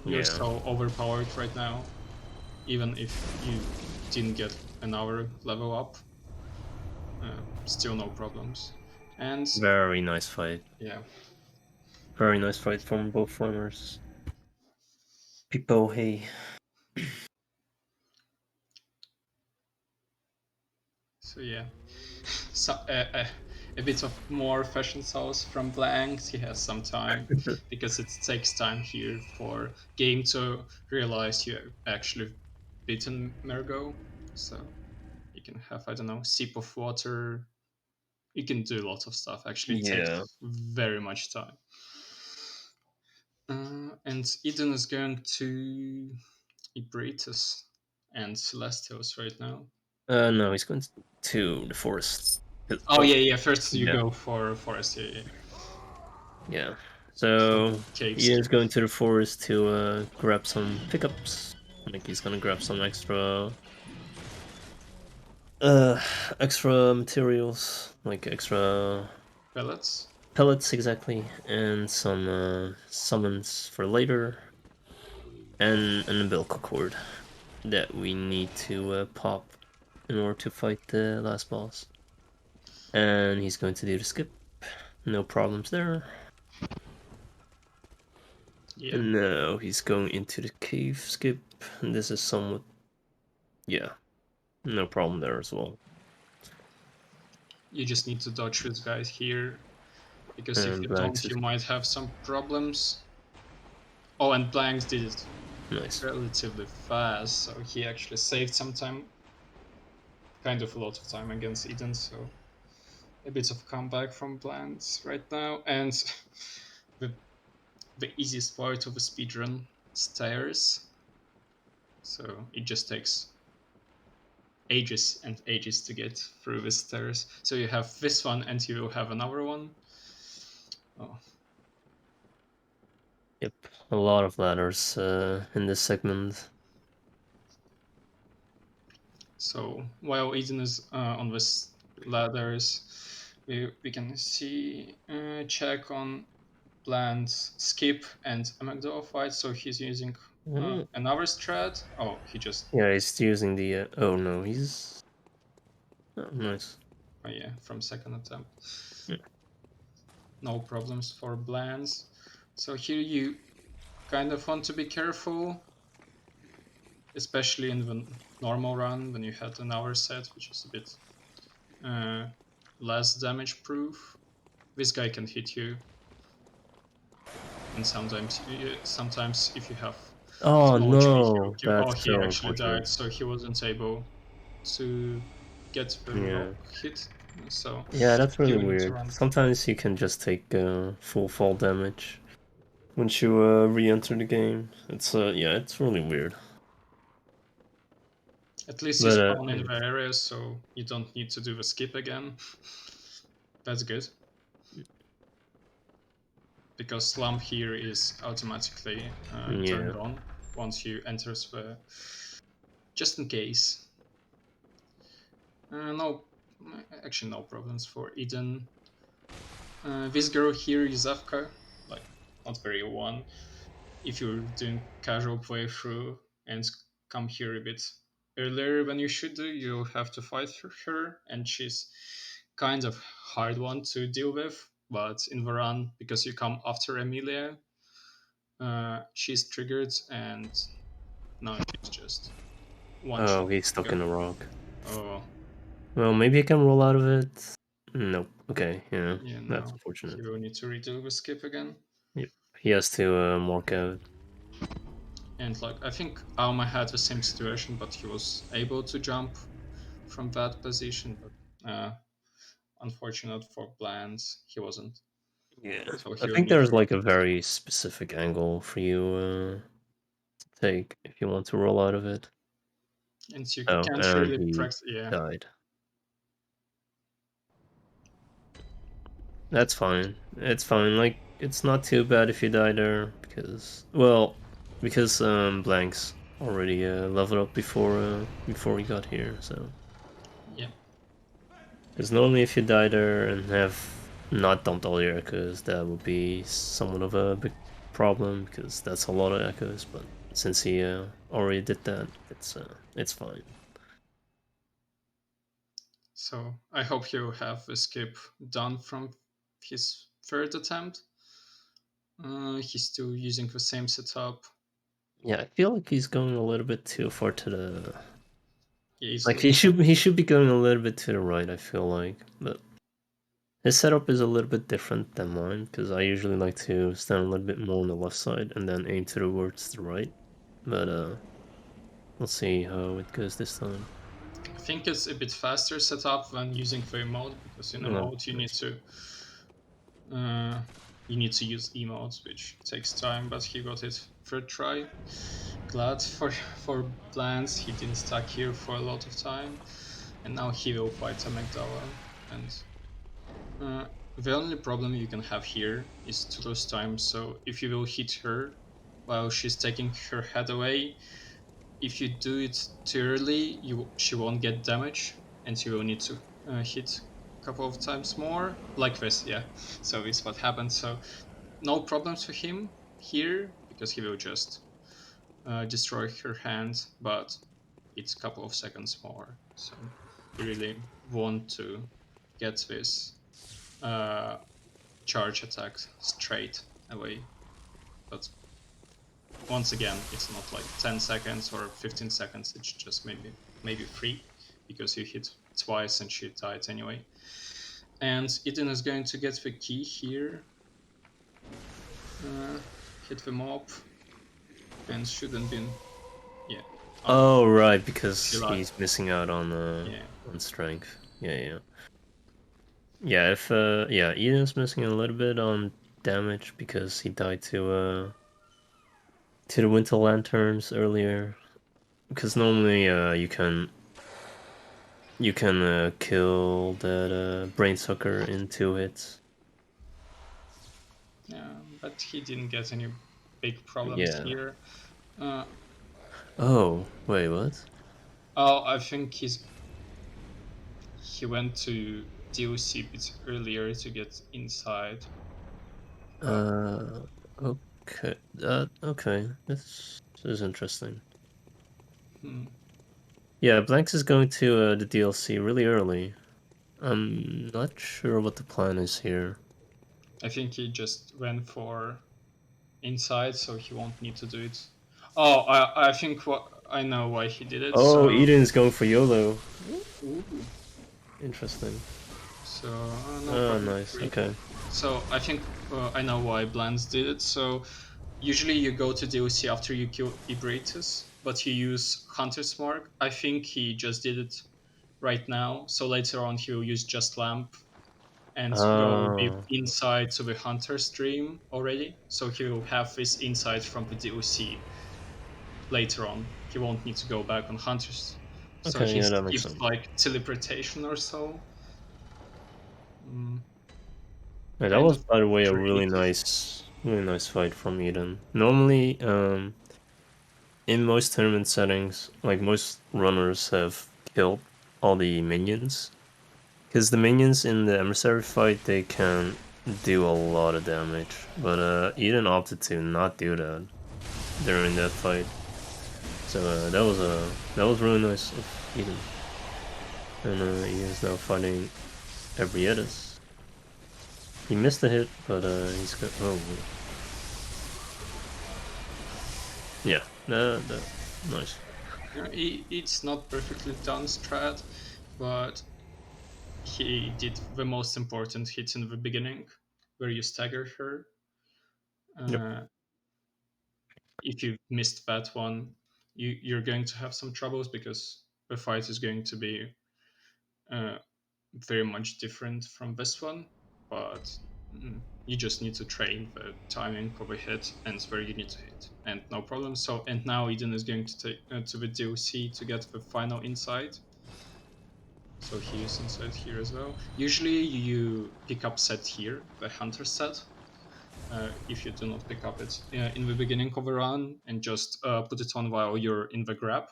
you're so overpowered right now. Even if you didn't get another level up, still no problems. And very nice fight. yeah, Very nice fight from both runners. People, hey. so yeah, so a bit of more fashion sauce from Blanks. He has some time because it takes time here for game to realize you actually beaten Mergo. So you can have, I don't know, sip of water. You can do a lot of stuff. Actually, it takes very much time. And Eden is going to Ibritus and Celestials right now. No, he's going to the forest. Oh yeah. First you go for forest. Yeah. So he is going to the forest to grab some pickups Like he's gonna grab some extra extra materials, like extra Pellets. pellets exactly, and some summons for later, and an umbilical cord that we need to pop in order to fight the last boss. And he's going to do the skip. No problems there. Yeah. And now he's going into the cave skip. And this is somewhat, yeah, no problem there as well. You just need to dodge this guy here, because if And you Blanks don't, is you might have some problems. Oh, and Blanks did it nice. relatively fast, so he actually saved some time, kind of a lot of time against Eden, so a bit of comeback from Blanks right now. And the, the easiest part of a speedrun, stairs. So it just takes ages and ages to get through the stairs. So you have this one and you will have another one. Oh, Yep, a lot of ladders in this segment. so while Eden is on this ladders, we can see check on Bland's skip and amygdala fight. So he's using another strat. Oh, he just Yeah, he's using the. Oh no, he's. Oh, nice. oh yeah, from second attempt. Yeah. No problems for Bland's. So here you kind of want to be careful, especially in the normal run when you had an hour set, which is a bit less damage proof. This guy can hit you, and sometimes if you have Oh small HP, no, oh, that's he so actually unfortunate. died, so he wasn't able to get the Yeah. rock hit. So Yeah, that's he really will need to weird. run. Sometimes you can just take full fall damage once you re-enter the game. It's yeah, it's really weird. At least you But spawn in yeah. the area, so you don't need to do the skip again. That's good. Because slump here is automatically Yeah. turned on once you enter the, just in case. No, actually no problems for Eden. This girl here is Afka, like not very one. If you're doing casual playthrough and come here a bit earlier than you should do, you'll have to fight her, and she's kind of hard one to deal with. But in the run, because you come after Emilia, she's triggered, and now she's just one Oh, shot. he's stuck in a rock. Oh, Well, maybe I can roll out of it. Nope. Okay, yeah, yeah, that's no. He unfortunate. will need to redo the skip again. Yep. He has to mark out. And like, I think Alma had the same situation, but he was able to jump from that position. But unfortunate for Blands, he wasn't. Yeah. So I he will think need to there's like a redo the skip. very specific angle for you to take if you want to roll out of it. And you Oh, can't and really he practice. Yeah, died. That's fine. It's fine. Like, it's not too bad if you die there because, well, because Blanks already leveled up before we got here. So, yeah. because normally if you die there and have not dumped all your echoes, that would be somewhat of a big problem because that's a lot of echoes. But since he already did that, it's fine. So I hope he'll have the skip done from his third attempt. He's still using the same setup. Yeah, I feel like he's going a little bit too far to the. He's Like he should be going a little bit to the right. I feel like, but his setup is a little bit different than mine because I usually like to stand a little bit more on the left side and then aim towards the right. But we'll see how it goes this time. I think it's a bit faster setup than using the emote, because in Oh, emote nice. uh, you need to use emotes, which takes time. But he got it third try. Glad for Blance, he didn't stuck here for a lot of time, and now he will fight Amygdala. And the only problem you can have here is to lose time. So if you will hit her while she's taking her head away, if you do it too early, she won't get damage, and you will need to hit a couple of times more, like this. Yeah, so it's what happened. So no problems for him here because he will just destroy her hand, but it's a couple of seconds more. So you really want to get this charge attack straight away. But once again, it's not like 10 seconds or 15 seconds. It's just maybe 3 because you hit twice and she died anyway. And Eden is going to get the key here. Hit the mob and shouldn't be. Yeah. Oh right, because You're right. he's missing out on Yeah. on strength. Yeah. Yeah, if Eden's missing a little bit on damage because he died to the Winter Lanterns earlier. Because normally you can kill that brain sucker in 2 hits. Yeah, but he didn't get any big problems Yeah. here. Oh, wait, what? Oh, I think he went to DLC bit earlier to get inside. Uh, okay. Okay. This is interesting. Hmm. Yeah, Blanks is going to the DLC really early. I'm not sure what the plan is here. I think he just went for inside, so he won't need to do it. Oh, I think I know why he did it. Oh, So, Eden is going for YOLO. ooh, Interesting. so no Oh, problem. nice. Okay. So I think I know why lolblanxz did it. So usually you go to DLC after you kill Ibratus, but you use Hunter's Mark. I think he just did it right now. So later on he will use just Lamp and go with Oh, insight to the Hunter's Dream already. So he will have this insight from the DLC later on. He won't need to go back on Hunters. So okay. he Yeah, that makes skips sense. like teleportation or so. Mm, Yeah, that kind was, of by the way, a great. really nice fight from Eden. Normally, in most tournament settings, like most runners have killed all the minions. Because the minions in the emissary fight, they can do a lot of damage. But Eden opted to not do that during that fight. So that was really nice of Eden. And Eden's now fighting Ebrietas. He missed a hit, but he's got yeah, nice. It's not perfectly done strat, but he did the most important hit in the beginning, where you stagger her. Yep. Uh, if you missed that one, you're going to have some troubles because the fight is going to be uh, very much different from this one. But you just need to train the timing of a hit and where you need to hit, and no problem. So and now Eden is going to take to the DLC to get the final insight. So he is inside here as well. Usually you pick up set here, the hunter set. If you do not pick up it in the beginning of a run and just put it on while you're in the grab,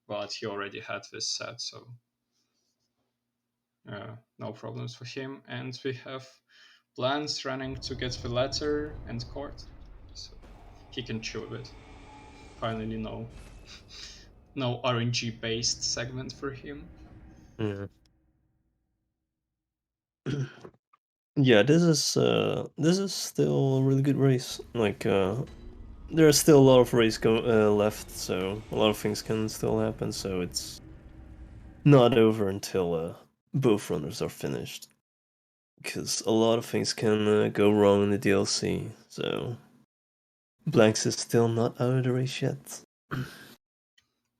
but he already had this set, so no problems for him. And we have plans running to get the letter and court, so he can chill a bit. Finally, no RNG based segment for him. Yeah. Yeah, this is still a really good race. Like there are still a lot of race left, so a lot of things can still happen. So it's not over until both runners are finished, because a lot of things can go wrong in the DLC. So Blanks is still not out of the race yet.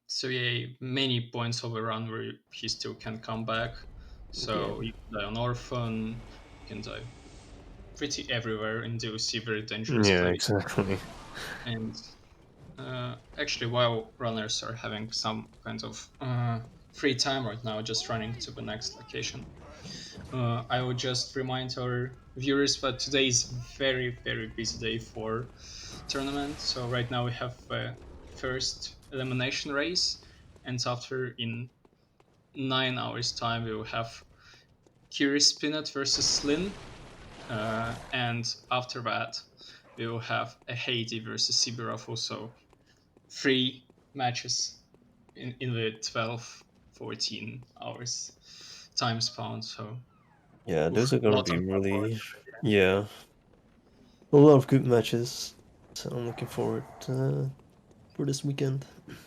So yeah, many points of a run where he still can come back. Yeah. So you can die on Orphan, you can die pretty everywhere in DLC, very dangerous Yeah, place. exactly. And actually, while runners are having some kind of free time right now, just running to the next location, I would just remind our viewers that today is very, very busy day for tournament. So right now we have the first elimination race, and after in 9 hours time we will have Curious Spinnet versus Slin, and after that we will have a Haiti versus Sibirov, also 3 matches in the 12, 14 hours time span. So Yeah, oof, those are gonna lots be of forward. really, yeah, a lot of good matches. So I'm looking forward for this weekend.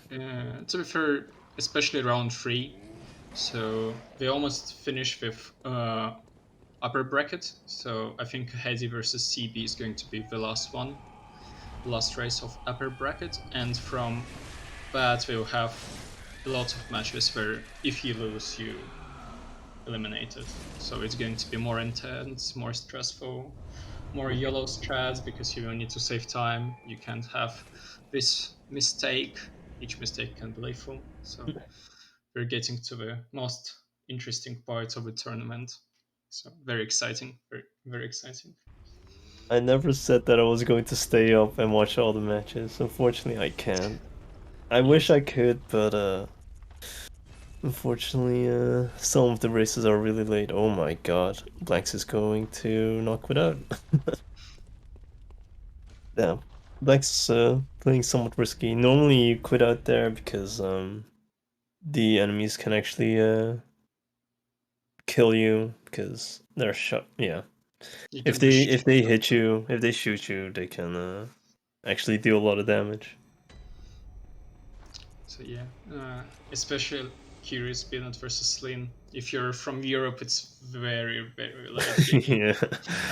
To be fair, especially round 3, so we almost finished with upper bracket. So I think Haiti versus CB is going to be the last one, the last race of upper bracket, and from that we'll have a lot of matches where if you lose, you eliminated. So it's going to be more intense, more stressful, more yellow strats because you will need to save time. You can't have this mistake. Each mistake can be lethal. So we're getting to the most interesting parts of the tournament. So very exciting, very very exciting. I never said that I was going to stay up and watch all the matches. Unfortunately, I can't. I wish Yes, I could, but unfortunately, some of the races are really late. Oh my god, Blanks is going to not quit out. Damn, Blanks playing somewhat risky. Normally, you quit out there because the enemies can actually kill you because they're shot. Yeah, you if can push. they hit you, if they shoot you, they can actually do a lot of damage. So yeah, especially Curious Peanut versus Slim. If you're from Europe, it's very very late game. Yeah.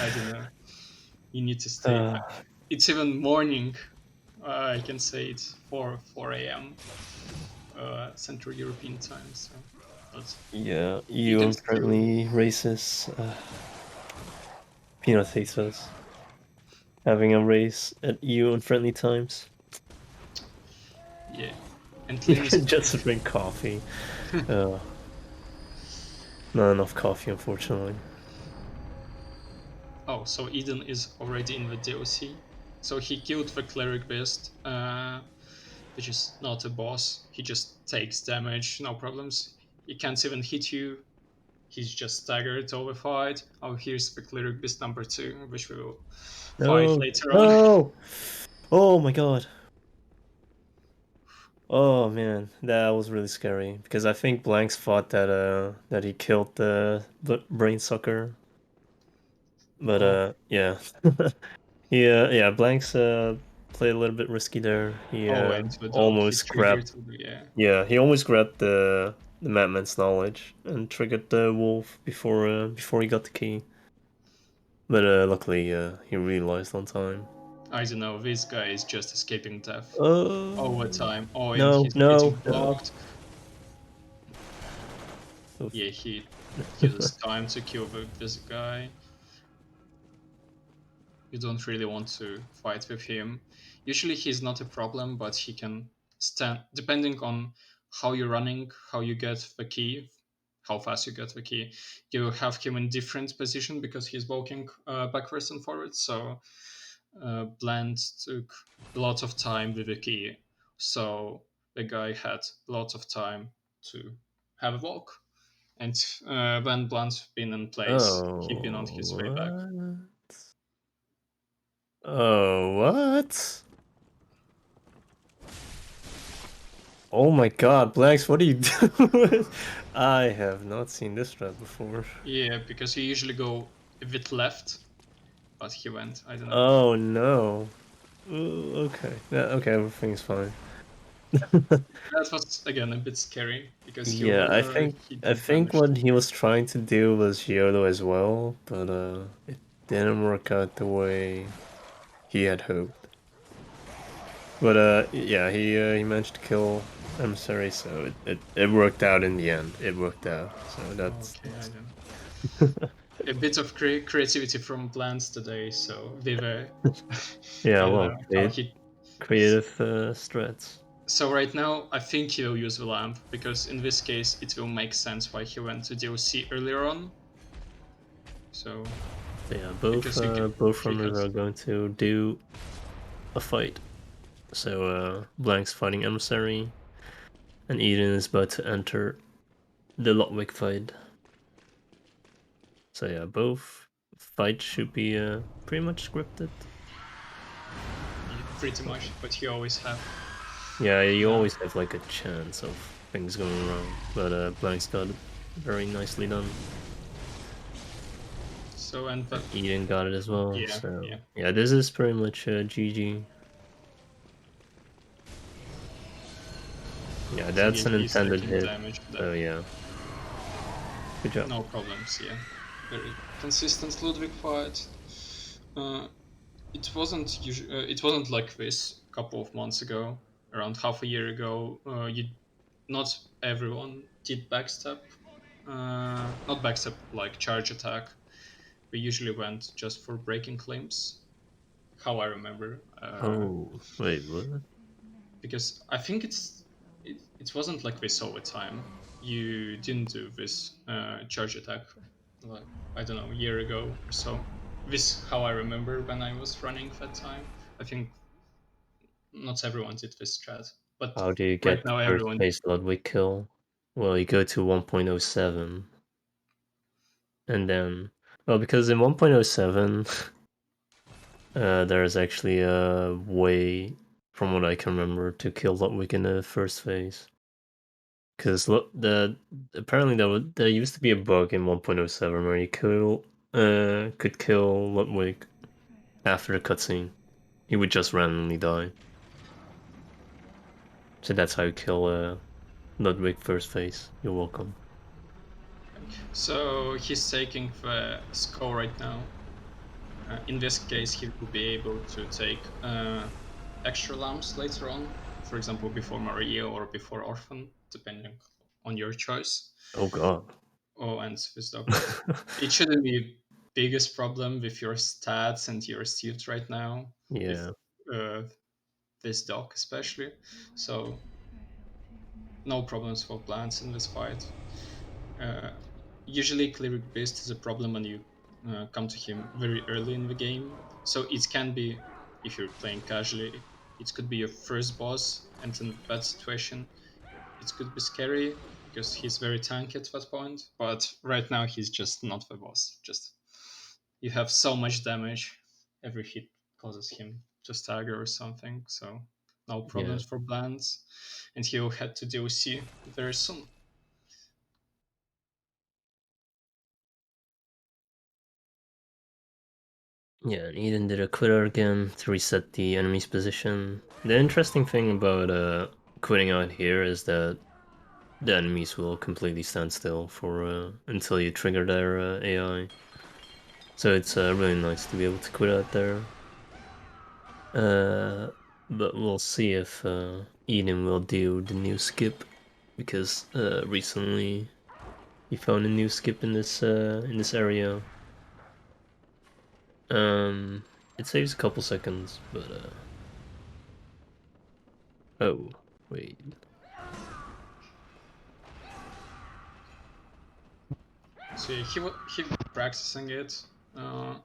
I don't know. You need to stay. Uh, It's even morning. I can say it's 4 a.m. Central European time. So but yeah, you EU can still, unfriendly races. Peanut hates us. Having a race at EU unfriendly times. yeah. And Lin is Just to drink coffee. Uh, not enough coffee, unfortunately. oh, so Eden is already in the DLC. So he killed the Cleric Beast, which is not a boss. He just takes damage, no problems. He can't even hit you. He's just staggered all the fight. Oh, here's the Cleric Beast number 2, which we will fight No, later on. no! Oh my god. Oh man, that was really scary because I think Blanks thought that that he killed the brain sucker, but Oh, yeah, yeah, Blanks played a little bit risky there. He oh, and the dog, he almost triggered. grabbed, Yeah, yeah, he almost grabbed the madman's knowledge and triggered the wolf before he got the key. But luckily, he realized on time. I don't know. This guy is just escaping death all the Oh time. Oh, and no, he's getting no, no! blocked. Oof. Yeah, he uses time to kill this guy. You don't really want to fight with him. Usually he's not a problem, but he can stand depending on how you're running, how you get the key, how fast you get the key. You have him in different position because he's walking backwards and forwards. So Blend took a lot of time with the key, so the guy had lots of time to have a walk. And when Blunt's been in place, he'd been on Oh, his way back. what? Oh, what? Oh my god, Blacks, what are you doing? I have not seen this strat before. Yeah, because he usually go a bit left, but he went. I don't know. Oh no. Ooh, okay. Yeah, okay, everything's fine. That was again a bit scary because Yeah, I he did think damage. what he was trying to do was YOLO as well, but it didn't work out the way he had hoped. But yeah, he managed to kill Emissary, so it worked out in the end. It worked out. So Okay, I don't. A bit of creativity from Blance today, so Vive. yeah, I a don't lot know of how he. creative strats. So right now, I think he will use the lamp because in this case, it will make sense why he went to DLC earlier on. So So yeah, because both he runners has. are going to do a fight. So Blank's fighting Emissary, and Eden is about to enter the Lotwick fight. So yeah, both fights should be pretty much scripted. Pretty much, but you always have. Yeah, you Yeah. always have like a chance of things going wrong, but Blank's got it very nicely done. So and but Eden got it as well. yeah, So yeah. yeah, this is pretty much GG. Yeah, that's an He's intended taking hit. damage. So yeah, good job. No problems. Yeah, very consistent Ludwig fight. It wasn't it wasn't like this a couple of months ago, around half a year ago. Not everyone did backstep. Not backstep like charge attack. We usually went just for breaking claims. How I remember. Oh, wait, what? Because I think it wasn't like this all the time. You didn't do this charge attack like I don't know a year ago or so. This how I remember when I was running that time. I think not everyone did this strat, but How do you right get the now first everyone. phase Ludwig kill? Well, you go to 1.07, and then, well, because in 1.07, there's actually a way, from what I can remember, to kill Ludwig in the first phase. Because apparently there used to be a bug in 1.07 where you could kill Ludwig after the cutscene. He would just randomly die. So that's how you kill Ludwig first phase. You're welcome. So he's taking the score right now. In this case, he will be able to take extra lamps later on, for example, before Maria or before Orphan, depending on your choice. Oh god. Oh, and this dog, but it shouldn't be biggest problem with your stats and your suit right now. With Yeah. uh, this dog especially, so no problems for plants in this fight. Uh, Usually, Cleric Beast is a problem when you come to him very early in the game. So it can be, if you're playing casually, it could be your first boss, and in that situation, it could be scary because he's very tanky at that point. But right now, he's just not the boss. Just you have so much damage, every hit causes him to stagger or something. So no Yeah. problems for Bloods, and he'll head to DLC very soon. Yeah, and Eden did a quitter again to reset the enemy's position. The interesting thing about quitting out here is that the enemies will completely stand still for until you trigger their AI. So it's really nice to be able to quit out there. But we'll see if Eden will do the new skip, because recently he found a new skip in this area. It saves a couple seconds, but oh wait, So yeah, he practicing it, and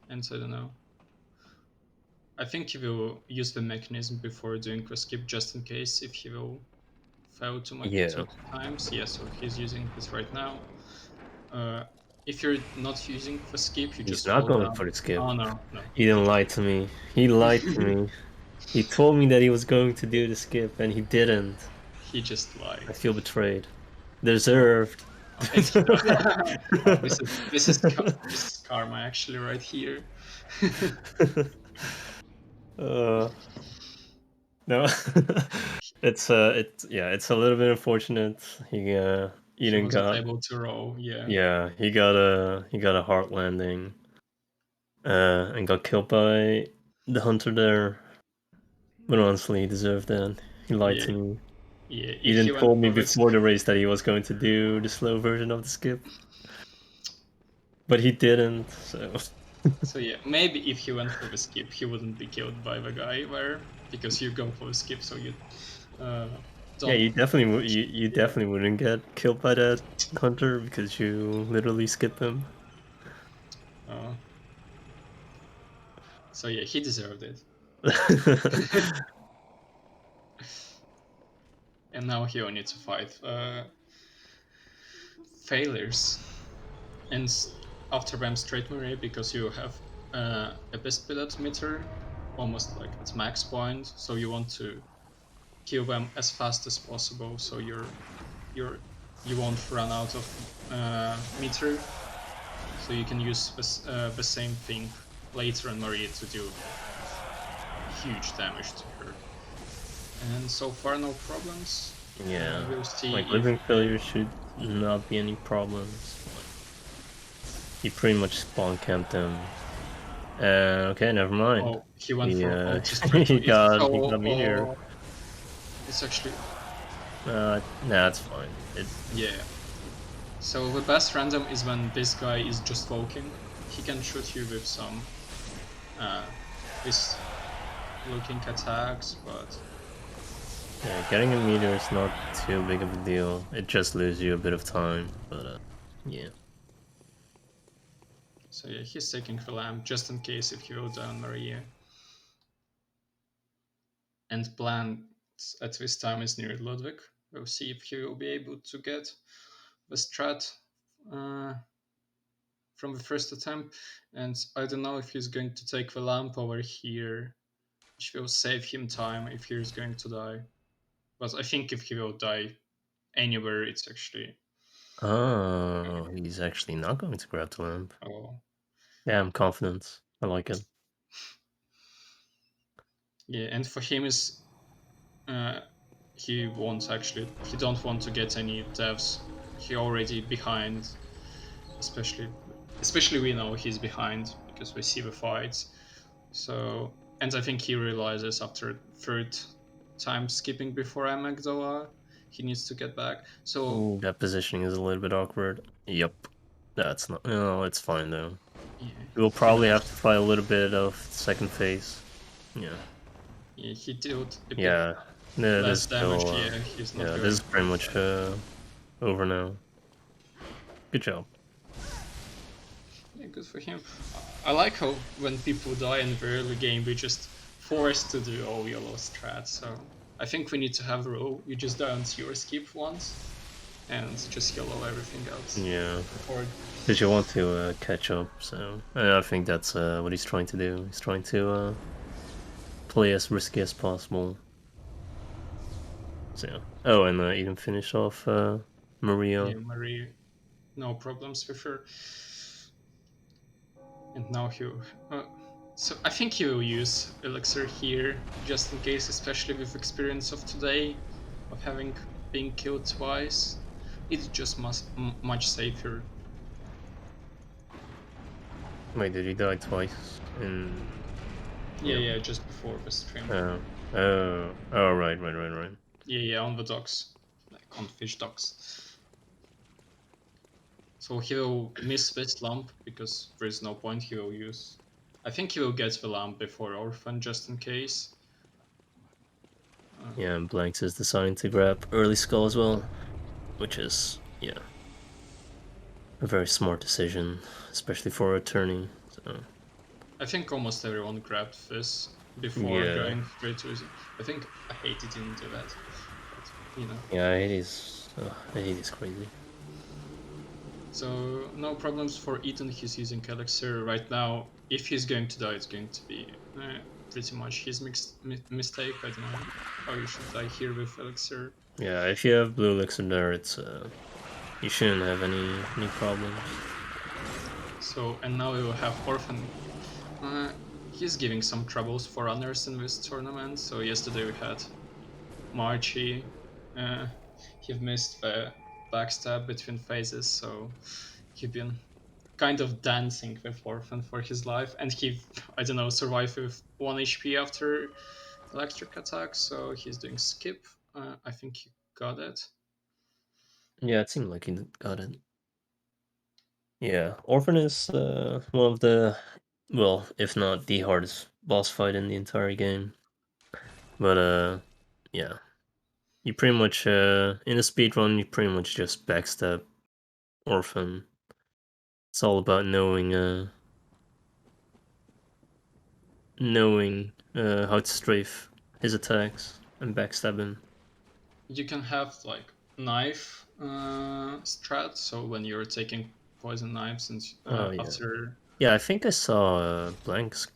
I don't know. I think he will use the mechanism before doing the skip just in case if he will fail yeah, two times. Yeah, so he's using this right now. Uh, if you're not using the skip, you he's just not hold going down. for the skip. Oh no, no, He he didn't lie just. to me. He lied to me. He told me that he was going to do the skip, and he didn't. He just lied. I feel betrayed. Deserved. And he died. Oh, this is karma actually right here. uh, no, it's a little bit unfortunate. He Eden wasn't got able to roll. Yeah, yeah he got a hard landing, and got killed by the hunter there. But honestly, he deserved that. He lied yeah, to me. yeah. He If he didn't went told me for this, before the race that he was going to do the slow version of the skip, but he didn't. So so yeah, maybe if he went for the skip, he wouldn't be killed by the guy there because you go for a skip, so you uh, yeah, don't. you definitely you Yeah. definitely wouldn't get killed by that hunter because you literally skip him. Uh, so yeah, he deserved it. And now he will need to fight failures. And after them straight Marie, because you have a best pilot meter almost like at max point, so you want to kill them as fast as possible, so you won't run out of meter, so you can use the same thing later on Maria to do huge damage to her. And so far, no problems. Yeah, We'll see like if living failure should not be any problems. You pretty much spawn camped them. Okay, never mind. oh, he went He for auto-strike. he got So meteor. it's actually Nah, it's fine. yeah. So the best random is when this guy is just walking. He can shoot you with some this looking attacks, but Yeah, getting a meteor is not too big of a deal. It just loses you a bit of time, but yeah. so yeah, he's taking the lamp just in case if he will down Maria. And Blanx at this time is near Ludwig. We'll see if he will be able to get the strat from the first attempt. And I don't know if he's going to take the lamp over here, which will save him time if he's going to die. But I think if he will die anywhere, it's actually Oh, he's actually not going to grab the lamp. oh Yeah, I'm confident. I like it. yeah. And for him is he don't want to get any deaths. He already behind, especially we know he's behind because we see the fights. So and I think he realizes after third time skipping before Amygdala, he needs to get back. So Ooh, that positioning is a little bit awkward. Yep. That's not. No, it's fine though. yeah, We'll he probably have to fight a little bit of second phase. Yeah. yeah, he dealt a bit Yeah. Yeah, this less is damage. still. Yeah, he's not Yeah, going. this is pretty much over now. Good job. Yeah, good for him. I like how when people die in the early game, we just forced to do all yellow strats. So I think we need to have a rule. You just die on your skip once, and just yellow everything else. Yeah. Or Because you want to catch up, so I think that's what he's trying to do. He's trying to play as risky as possible. So yeah. Oh, and even finish off Maria. yeah, Marie, no problems with her. And now he'll. So I think he will use Elixir here, just in case, especially with experience of today, of having been killed twice. It's just much safer. Wait, did he die twice? In Yeah, just before the stream. Oh, right. Yeah, on the docks, like on fish docks. So he will miss this lamp because there is no point he will use. I think he will get the lamp before Orphan just in case. Yeah, and Blanx is deciding to grab early skull as well, which is, yeah, a very smart decision, especially for a turning. So I think almost everyone grabbed this before yeah, going straight to it. I think I hate it didn't do that. But, you know. yeah, Hades crazy. So no problems for Eden. He's using Elixir right now. If he's going to die, it's going to be pretty much his mistake. I don't know how you should die here with Elixir. Yeah, if you have blue elixir there, it's you shouldn't have any problems. So and now we will have Orphan. He's giving some troubles for runners in this tournament. So yesterday we had Marchi. He missed the backstab between phases, so he's been kind of dancing with Orphan for his life, and he, I don't know, survived with 1 HP after electric attack, so he's doing skip. I think he got it. Yeah, it seemed like he got it. Yeah, Orphan is one of the, well, if not the hardest boss fight in the entire game. But yeah, you pretty much in a speed run, you pretty much just backstab Orphan. It's all about knowing how to strafe his attacks and backstab him. You can have like knife strat, so when you're taking poison knives and Oh yeah. after Yeah, I think I saw blanks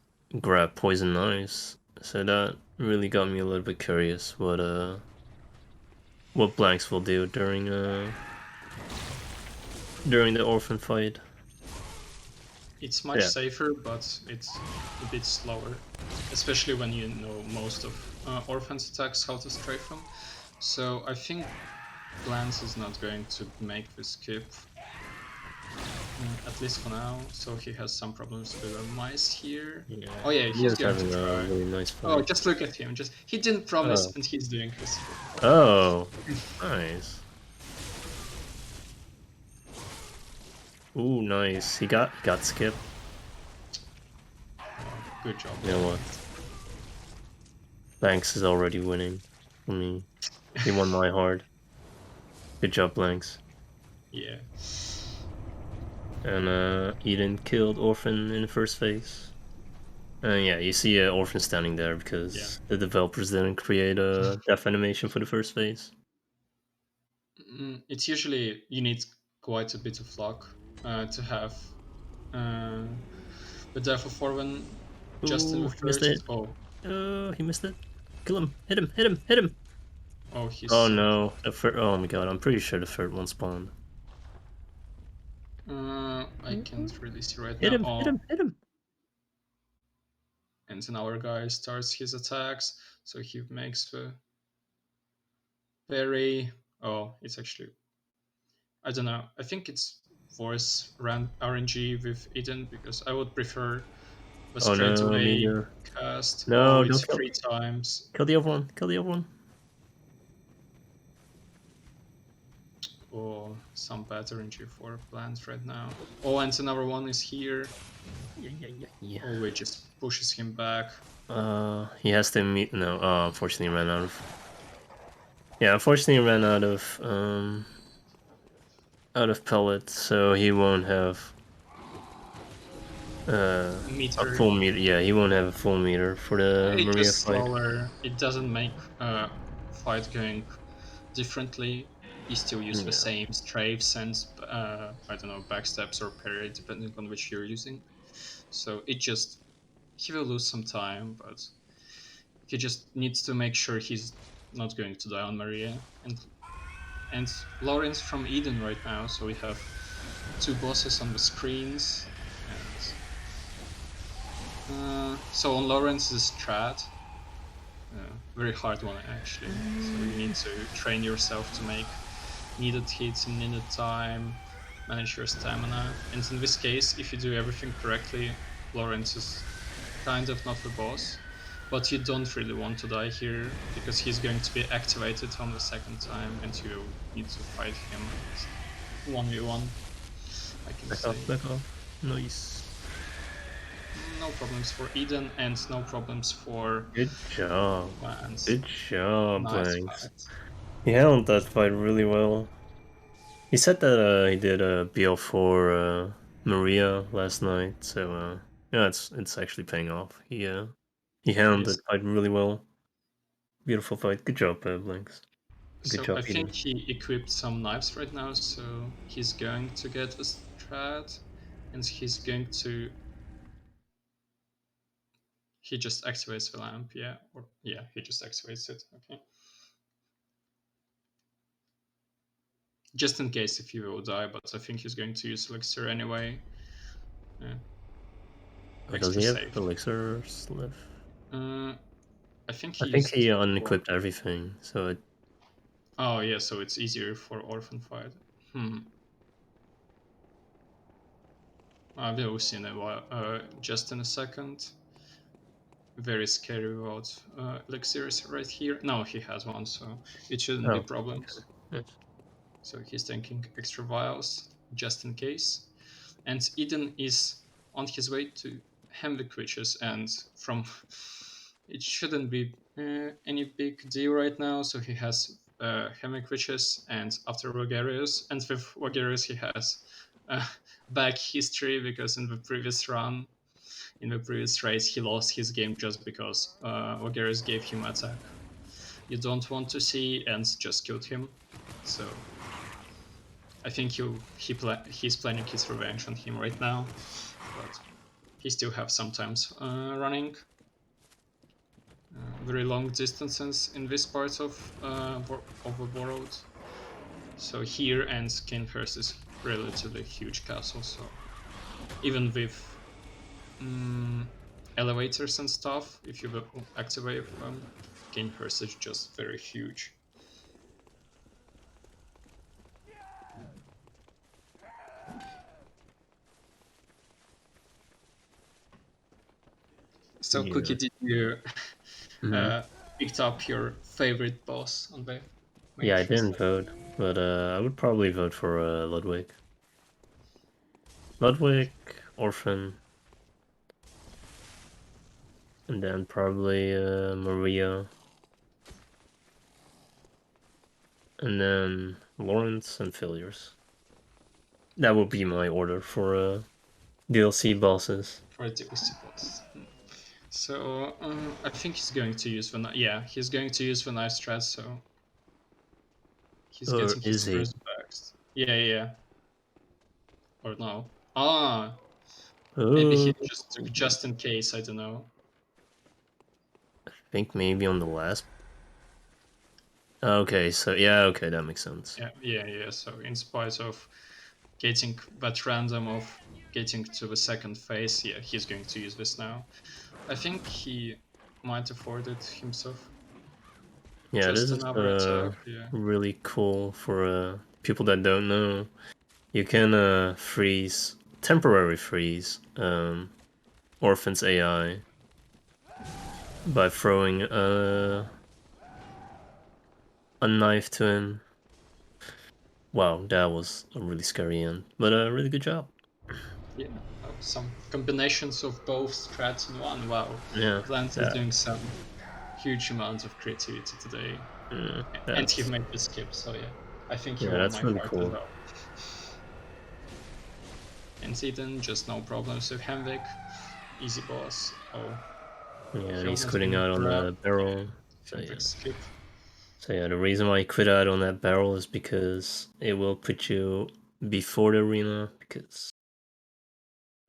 grab poison knives, so that really got me a little bit curious what blanks will do during the orphan fight. it's much Yeah. safer, but it's a bit slower, especially when you know most of Orphan's attacks how to strafe them. So I think Glance is not going to make the skip, at least for now. So he has some problems with the mice here. Yeah. Oh yeah, He he's is going to having a try. really nice Oh, fight. just look at him. Just he didn't promise, Oh. and he's doing his skip. Oh, nice. Ooh, nice. He got skipped. Oh, good job. You know what? Blanks is already winning for me. He won my heart. Good job, Blanks. Yeah. And Eden killed Orphan in the first phase. Yeah, you see Orphan standing there because the developers didn't create a death animation for the first phase. It's usually you need quite a bit of luck to have uh, the death of Orphan just in Ooh, the he missed it. first. Oh, He missed it. Kill him. Hit him. Hit him. Hit him. oh, he's Oh so. no. Oh my god, I'm pretty sure the third one spawned. I can't really see right Hit now. him. Hit Oh, him. Hit him. and then our guy starts his attacks, so he makes the parry. Oh, it's actually I don't know. I think it's worse RNG with Eden because I would prefer the Oh straight no, me away neither. cast. Oh, No, it's don't kill. 3 times. Kill the other one. Kill the other one. Oh, some bad RNG for plans right now. Oh, and another one is here. Yeah. Oh, it just pushes him back. He has to meet. No, unfortunately, he ran out of. Yeah, unfortunately, he ran out of pellets, so he won't have a Meter. full meter. Yeah, he won't have a full meter for the It's Maria just fight. slower. It doesn't make fight going differently. You still use the Yeah. same strafes and I don't know backstabs or parry depending on which you're using. So it just he will lose some time, but he just needs to make sure he's not going to die on Maria and Lawrence from Eden right now. So we have two bosses on the screens, and so on Lawrence's strat, very hard one actually. So you need to train yourself to make needed hits in needed time, manage your stamina, and in this case, if you do everything correctly, Lawrence is kind of not the boss. But you don't really want to die here because he's going to be activated on the second time, and you need to fight him 1v1. I can say Back off. Nice. no problems for Eden and no problems for Good job. Lance. Good job, Nice Blanks. fight. He handled that fight really well. He said that he did a BL4 Maria last night, so yeah, it's actually paying off. He handled Yes. that fight really well. Beautiful fight. Good job, Blanks. Good So job, I think Eden. he equipped some knives right now, so he's going to get the strat, and he's going to. He just activates the lamp, yeah, or yeah, he just activates it. Okay. Just in case if he will die, but I think he's going to use elixir anyway. Yeah. Oh, does Extra he have safe. elixirs left? Uh, I think I he think he used. unequipped everything, so Oh yeah, so it's easier for Orphan fight. Hmm. We will see in a while. Just in a second. Very scary about elixirs right here. No, he has one, so it shouldn't be oh, problems. yes. So he's taking extra vials just in case. And Eden is on his way to Hemwick Witches, and from it shouldn't be any big deal right now. So he has Hemwick Witches, and after Wagarius, and with Wagarius he has back history because in the previous run in the previous race, he lost his game just because Ogeris gave him attack you don't want to see and just killed him. So I think he's planning his revenge on him right now, but he still have sometimes running very long distances in this part of the world. So here and Kinehurst is relatively huge castle, so even with elevators and stuff, if you activate them, Kinehurst is just very huge. So, Yeah. Cookie, did you picked up your favorite boss on the main Yeah, I quest? didn't vote, but I would probably vote for Ludwig. Ludwig, Orphan, and then probably Maria, and then Lawrence and Failures. That would be my order for DLC bosses. For the DLC boss. So I think he's going to use the he's going to use the knife strat. So he's Or getting his is he? first bags. Yeah. Or no? Ah, maybe he Oh, just took just in case. I don't know. I think maybe on the last. Okay, so yeah, okay, that makes sense. Yeah. So in spite of getting that random of getting to the second phase, yeah, he's going to use this now. I think he might afford it himself. Yeah, Just this another attack, is yeah. really cool for people that don't know. You can temporary freeze Orphan's AI by throwing a knife to him. Wow, that was a really scary end, but a really good job. Yeah, some combinations of both strats in one. Wow, Yeah, Lance is that doing some huge amounts of creativity today, and he that's made the skip. So yeah, I think he yeah, won that's my really heart as cool. well. And Zidane, just no problems with Henvik, easy boss. Oh, Yeah, he he's almost quitting been out on grabbed. the barrel. So yeah. Henvik skip. So yeah, the reason why I quit out on that barrel is because it will put you before the arena. Because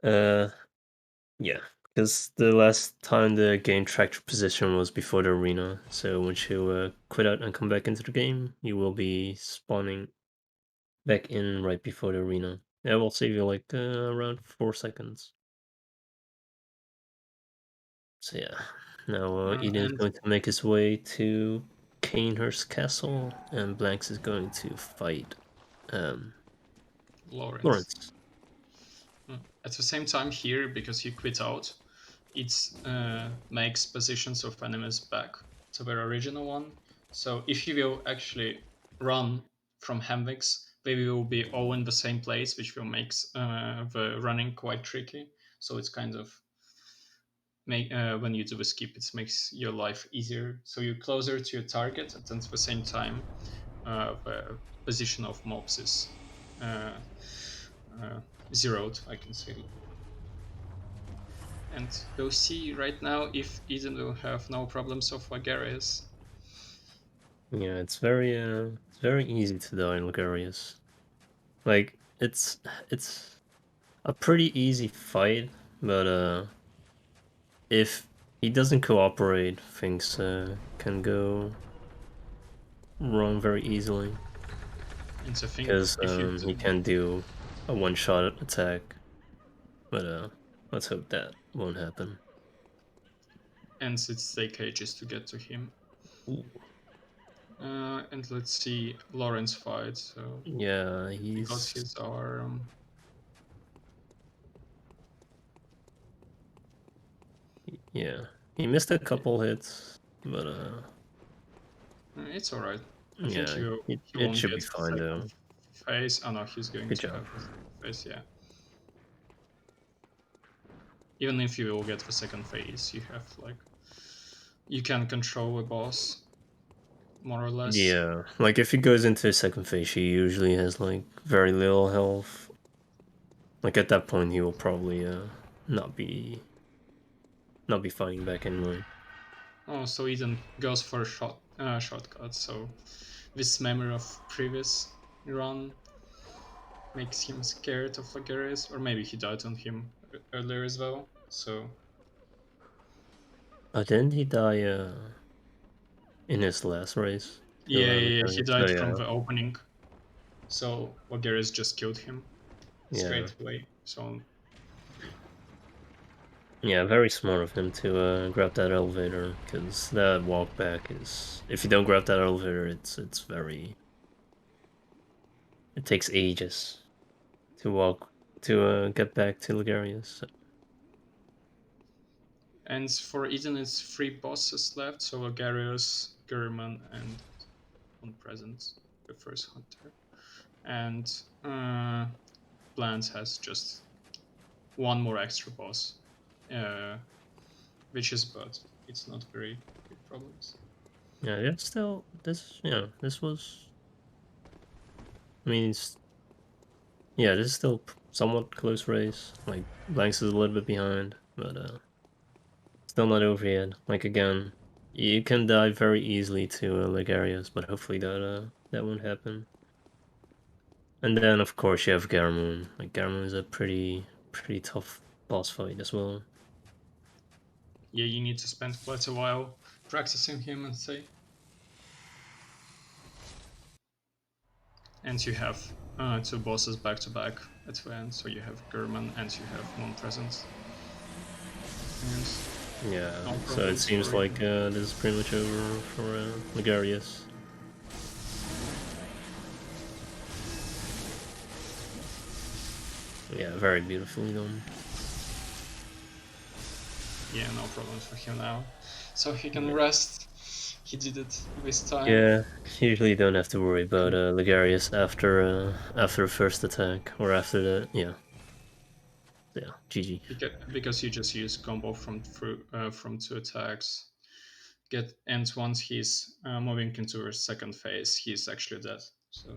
yeah, because the last time the game tracked your position was before the arena. So once you quit out and come back into the game, you will be spawning back in right before the arena. That will save you like around 4 seconds. So yeah, now Eden is And going to make his way to Canehurst Castle, and Blanks is going to fight Lawrence. Lawrence. At the same time here, because he quit out, it makes positions of enemies back to their original one. So if you will actually run from Hamvix, they will be all in the same place, which will make the running quite tricky. So it's kind of when you do a skip, it makes your life easier. So you're closer to your target, and at the same time, the position of mobs is uh, uh, zeroed, I can say. And we'll see right now if Eden will have no problems of Vagarius. Yeah, it's very easy to die in Logarius. Like it's a pretty easy fight, but if he doesn't cooperate, things can go wrong very easily. And I think Because if you he can do a one-shot attack, but let's hope that won't happen. and it's take ages to get to him. Ooh. And let's see Lawrence fight. So Yeah, he got he's his arm. yeah, he missed a couple hits, but It's alright. I think yeah, he it won't should get be the fine second though. phase. Oh no, he's going Good to job. have the second phase, yeah. Even if you will get the second phase, you have like you can control a boss more or less. Yeah, like if he goes into his second phase, he usually has like very little health. Like at that point, he will probably not be not be fighting back anymore. Oh, so Eden goes for a shortcut. So this memory of previous run makes him scared of Lagarius, or maybe he died on him earlier as well. So Oh, didn't he die in his last race? yeah, he Lagarius? Oh died from yeah, the opening. So Lagarius just killed him yeah. straight away. So Yeah, very smart of him to grab that elevator, because that walk back is... If you don't grab that elevator, it's very... It takes ages to walk, to get back to Lagarius. So. and for Eden, it's 3 bosses left. So Lagarius, Gurman, and on present the first hunter, and Bloodstorm has just one more extra boss, uh, which is but it's not very big problems. Yeah, it's still... this was... I mean, yeah, this is still somewhat close race. Like, Blanks is a little bit behind, but still not over yet. Like, again, you can die very easily to Lagarius, but hopefully that won't happen. And then, of course, you have Garamond. Like, Garamond is a pretty tough boss fight as well. Yeah, you need to spend quite a while practicing him and say. And you have 2 bosses back to back at the end, so you have Gurman and you have Moon Presence. And Yeah, no so it problems seems for like this is pretty much over for Lagarius. Yeah, very beautifully done. Yeah, no problems for him now. So he can rest. He did it this time. Yeah, usually you don't have to worry about Lagarius after the first attack, or after the... Yeah, GG. Because you just use combo from 2 attacks. And once he's moving into a second phase, he's actually dead. So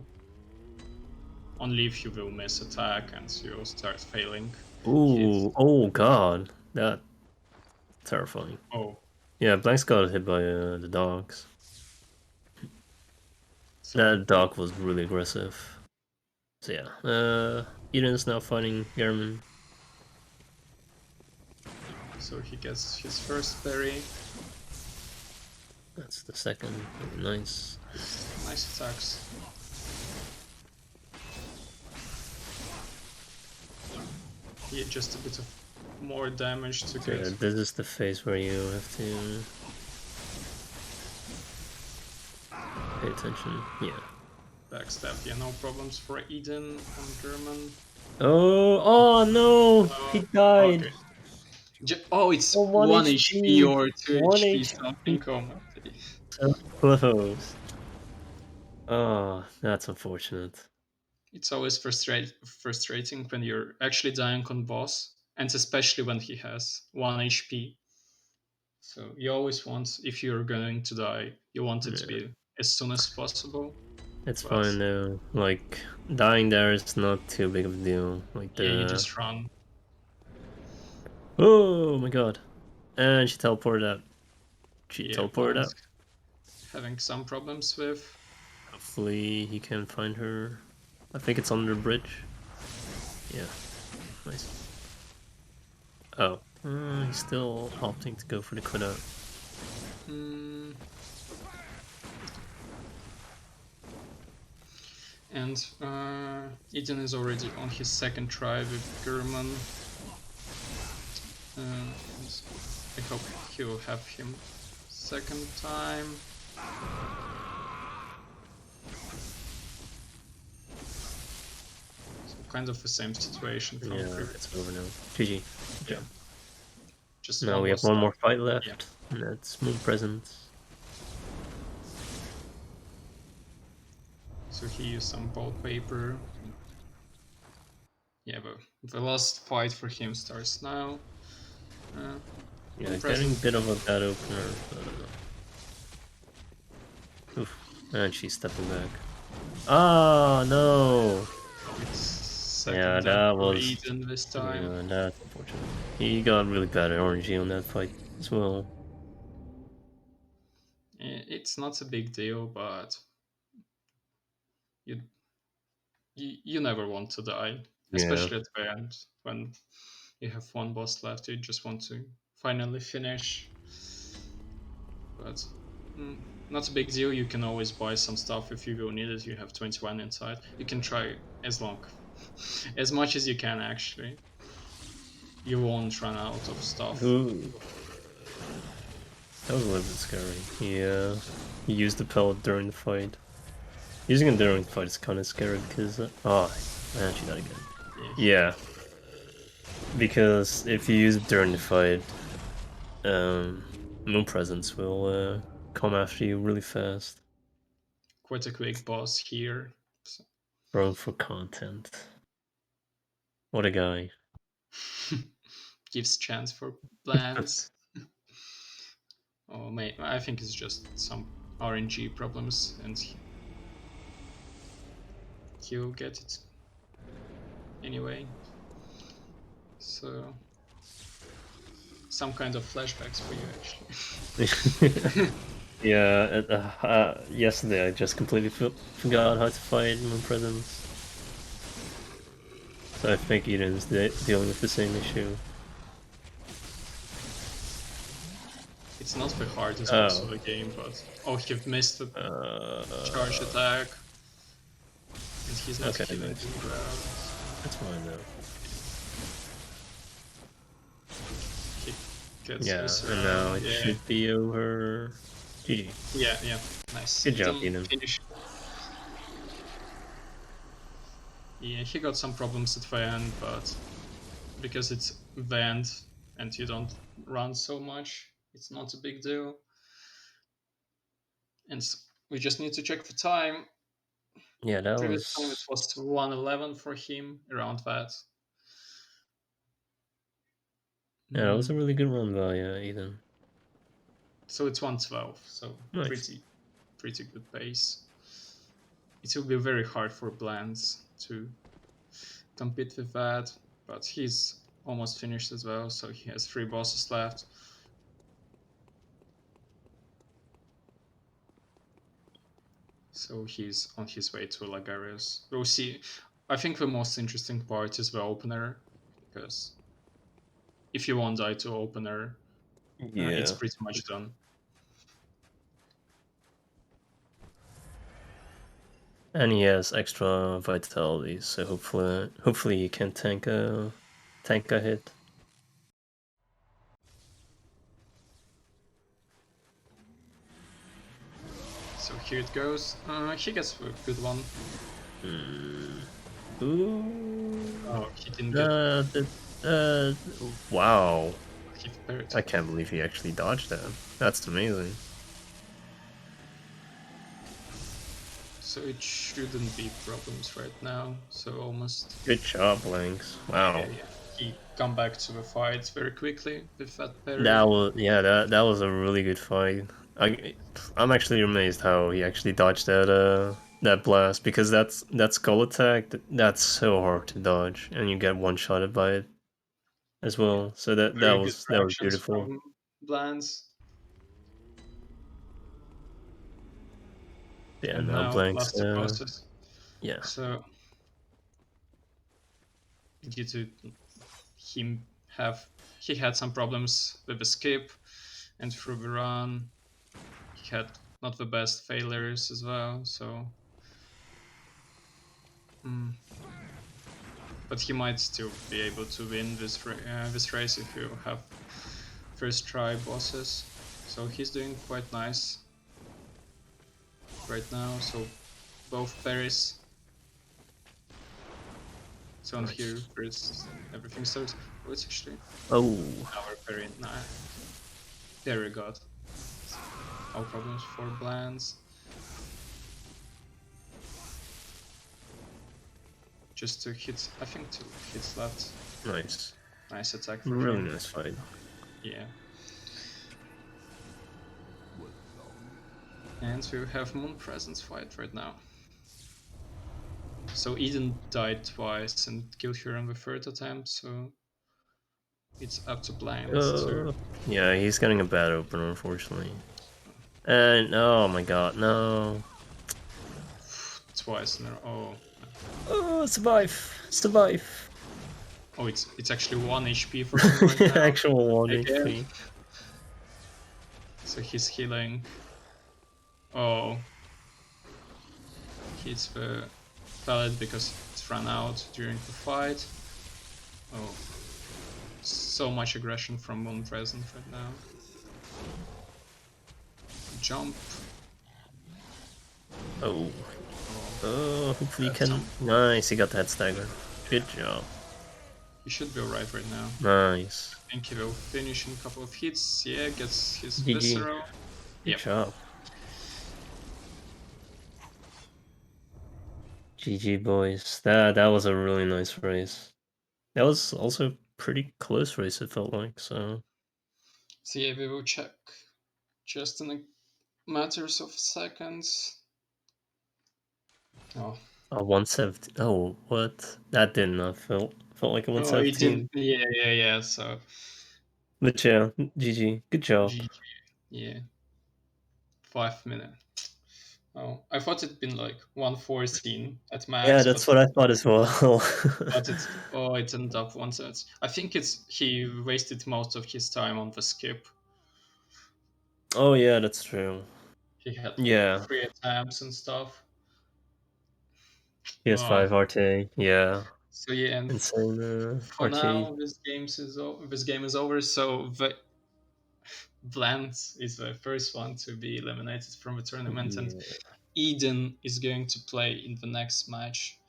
only if you will miss attack and you will start failing. Ooh, oh god, that terrifying. Oh, Yeah, Blanks got hit by the dogs. so That dog was really aggressive. So yeah, Eden is now fighting Gehrman. so he gets his first berry. That's the second. Nice. Nice attacks. Yeah, just a bit of more damage to So, get. this is the phase where you have to pay attention. Yeah. Backstab. Yeah, no problems for Eden on German. Oh no! He died. Okay. It's Oh, 1 HP or 2 1 HP HP. something. Oh my god. So close. Oh, that's unfortunate. It's always frustrating when you're actually dying on boss, and especially when he has 1 HP. So you always want, if you're going to die, you want it to Yeah. be as soon as possible. It's But fine though. Like, dying there is not too big of a deal. Like yeah, you just run. Oh my god. And she teleported out. She Yeah, teleported Blind's out. having some problems with. Hopefully he can find her. I think it's under the bridge. Yeah. Nice. Oh. He's still opting to go for the cutout. Mm. And Eden is already on his second try with Gurman. I hope he will have him second time. So kind of the same situation from Yeah, it's over now. GG. Yeah. Just Now we have one more fight left. Yeah. And that's Moon Presence. So he used some wallpaper. Yeah, but the last fight for him starts now. Yeah, getting a bit of a bad opener. Oof. And she's stepping back. Ah, no! It's Yeah, second death that for was. Eden this time. Yeah, that's unfortunate. He got really bad RNG on that fight as well. It's not a big deal, but you you never want to die, Yeah. especially at the end when you have one boss left. You just want to finally finish. But not a big deal. You can always buy some stuff if you will need it. You have 21 inside. You can try as long, as much as you can. Actually, you won't run out of stuff. Ooh. That was a little bit scary. Yeah. He used the pellet during the fight. Using it during the fight is kind of scary because... oh, man, she died again. Yeah. Because if you use it during the fight, Moon Presence will come after you really fast. Quite a quick boss here. So. Run for content. What a guy. Gives chance for plans. Oh, mate, I think it's just some RNG problems, and he'll get it anyway. So, some kind of flashbacks for you, actually. Yeah, yesterday I just completely forgot how to fight Moon Presence. So I think Eden's dealing with the same issue. It's not the hardest boss of the game, but you've missed the charge attack, and he's not okay, healing nice. the crowd. That's fine though. He gets Yeah, and now it should be over. GG. Yeah, nice. Good job, Eden. Finish. Yeah, he got some problems at the end, but because it's the end and you don't run so much, it's not a big deal. And we just need to check the time. Yeah, that Previous time it was... was 1:11 for him, around that. Yeah, that was a really good run by Eden. So it's 1:12, so Nice. pretty good pace. It will be very hard for lolblanxz to compete with that, but he's almost finished as well, so he has 3 bosses left. So he's on his way to Lagarius. We'll see. I think the most interesting part is the opener, because if you won't die to opener, it's pretty much done. And he has extra vitality, so hopefully he can tank a hit. So here it goes. He gets a good one. Ooh. Oh, he didn't get. Wow. He parried. I can't believe he actually dodged that. That's amazing. So it shouldn't be problems right now. So almost. Good job, lolblanxz. Wow. Yeah. He come back to the fight very quickly with that parry. That was a really good fight. I'm actually amazed how he actually dodged that blast, because that skull attack, that's so hard to dodge, and you get one-shotted by it as well. So that was beautiful. From lolblanxz. Yeah, And now now blanks. last 2 bosses. Yeah. So due to him he had some problems with the skip and through the run. He had not the best failures as well, so but he might still be able to win this race if you have first try bosses. So he's doing quite nice right now. So both parries. So on here first everything starts. Oh, it's actually our parry. Nah, parry got no problems for lolblanxz. Just 2 hits, I think 2 hits left. Nice. Nice attack for Really him. nice fight. Yeah. And we have Moon Presence fight right now. So Eden died twice and killed her on the third attempt, so it's up to blanxz to... Yeah, he's getting a bad opener, unfortunately. And oh my god, no. Twice in a row. Oh, survive! Survive! Oh, it's actually 1 HP for him right now. Actual 1 Again. HP. So he's healing. Oh. Hits the pallet because it's run out during the fight. Oh. So much aggression from one present right now. Jump. Oh. Oh. Oh, hopefully you That's can... Nice, he got that stagger. Good job. He should be alright right now. Nice. I think he will finish in a couple of hits. Yeah, gets his GG. visceral. Good Yep. job. GG, boys. That was a really nice race. That was also a pretty close race, it felt like, so... So yeah, we will check just in a matters of seconds. Oh. 170. Oh, what? That did not felt like a Oh, it 117. didn't. Yeah. So But yeah, GG. Good job. GG. Yeah. 5 minutes. Oh, I thought it'd been like 114 at max. Yeah, that's what I thought as well. But it ended up 170. I think he wasted most of his time on the skip. Oh yeah, that's true. He had Yeah. 3 attempts and stuff. PS5 RTA, yeah. So yeah, and Insane for arcade. now this game is over. So the blanxz is the first one to be eliminated from the tournament, and Eden is going to play in the next match.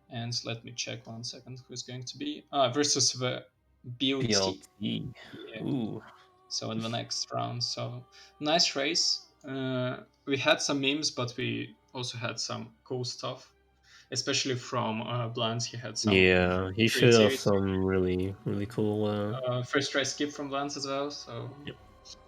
And let me check 1 second who's going to be versus the BLT. Yeah. Ooh. So in the next round. So nice race. We had some memes, but we also had some cool stuff, especially from blanxz. He had some Yeah, he should have some really cool first try skip from blanxz as well. So yep.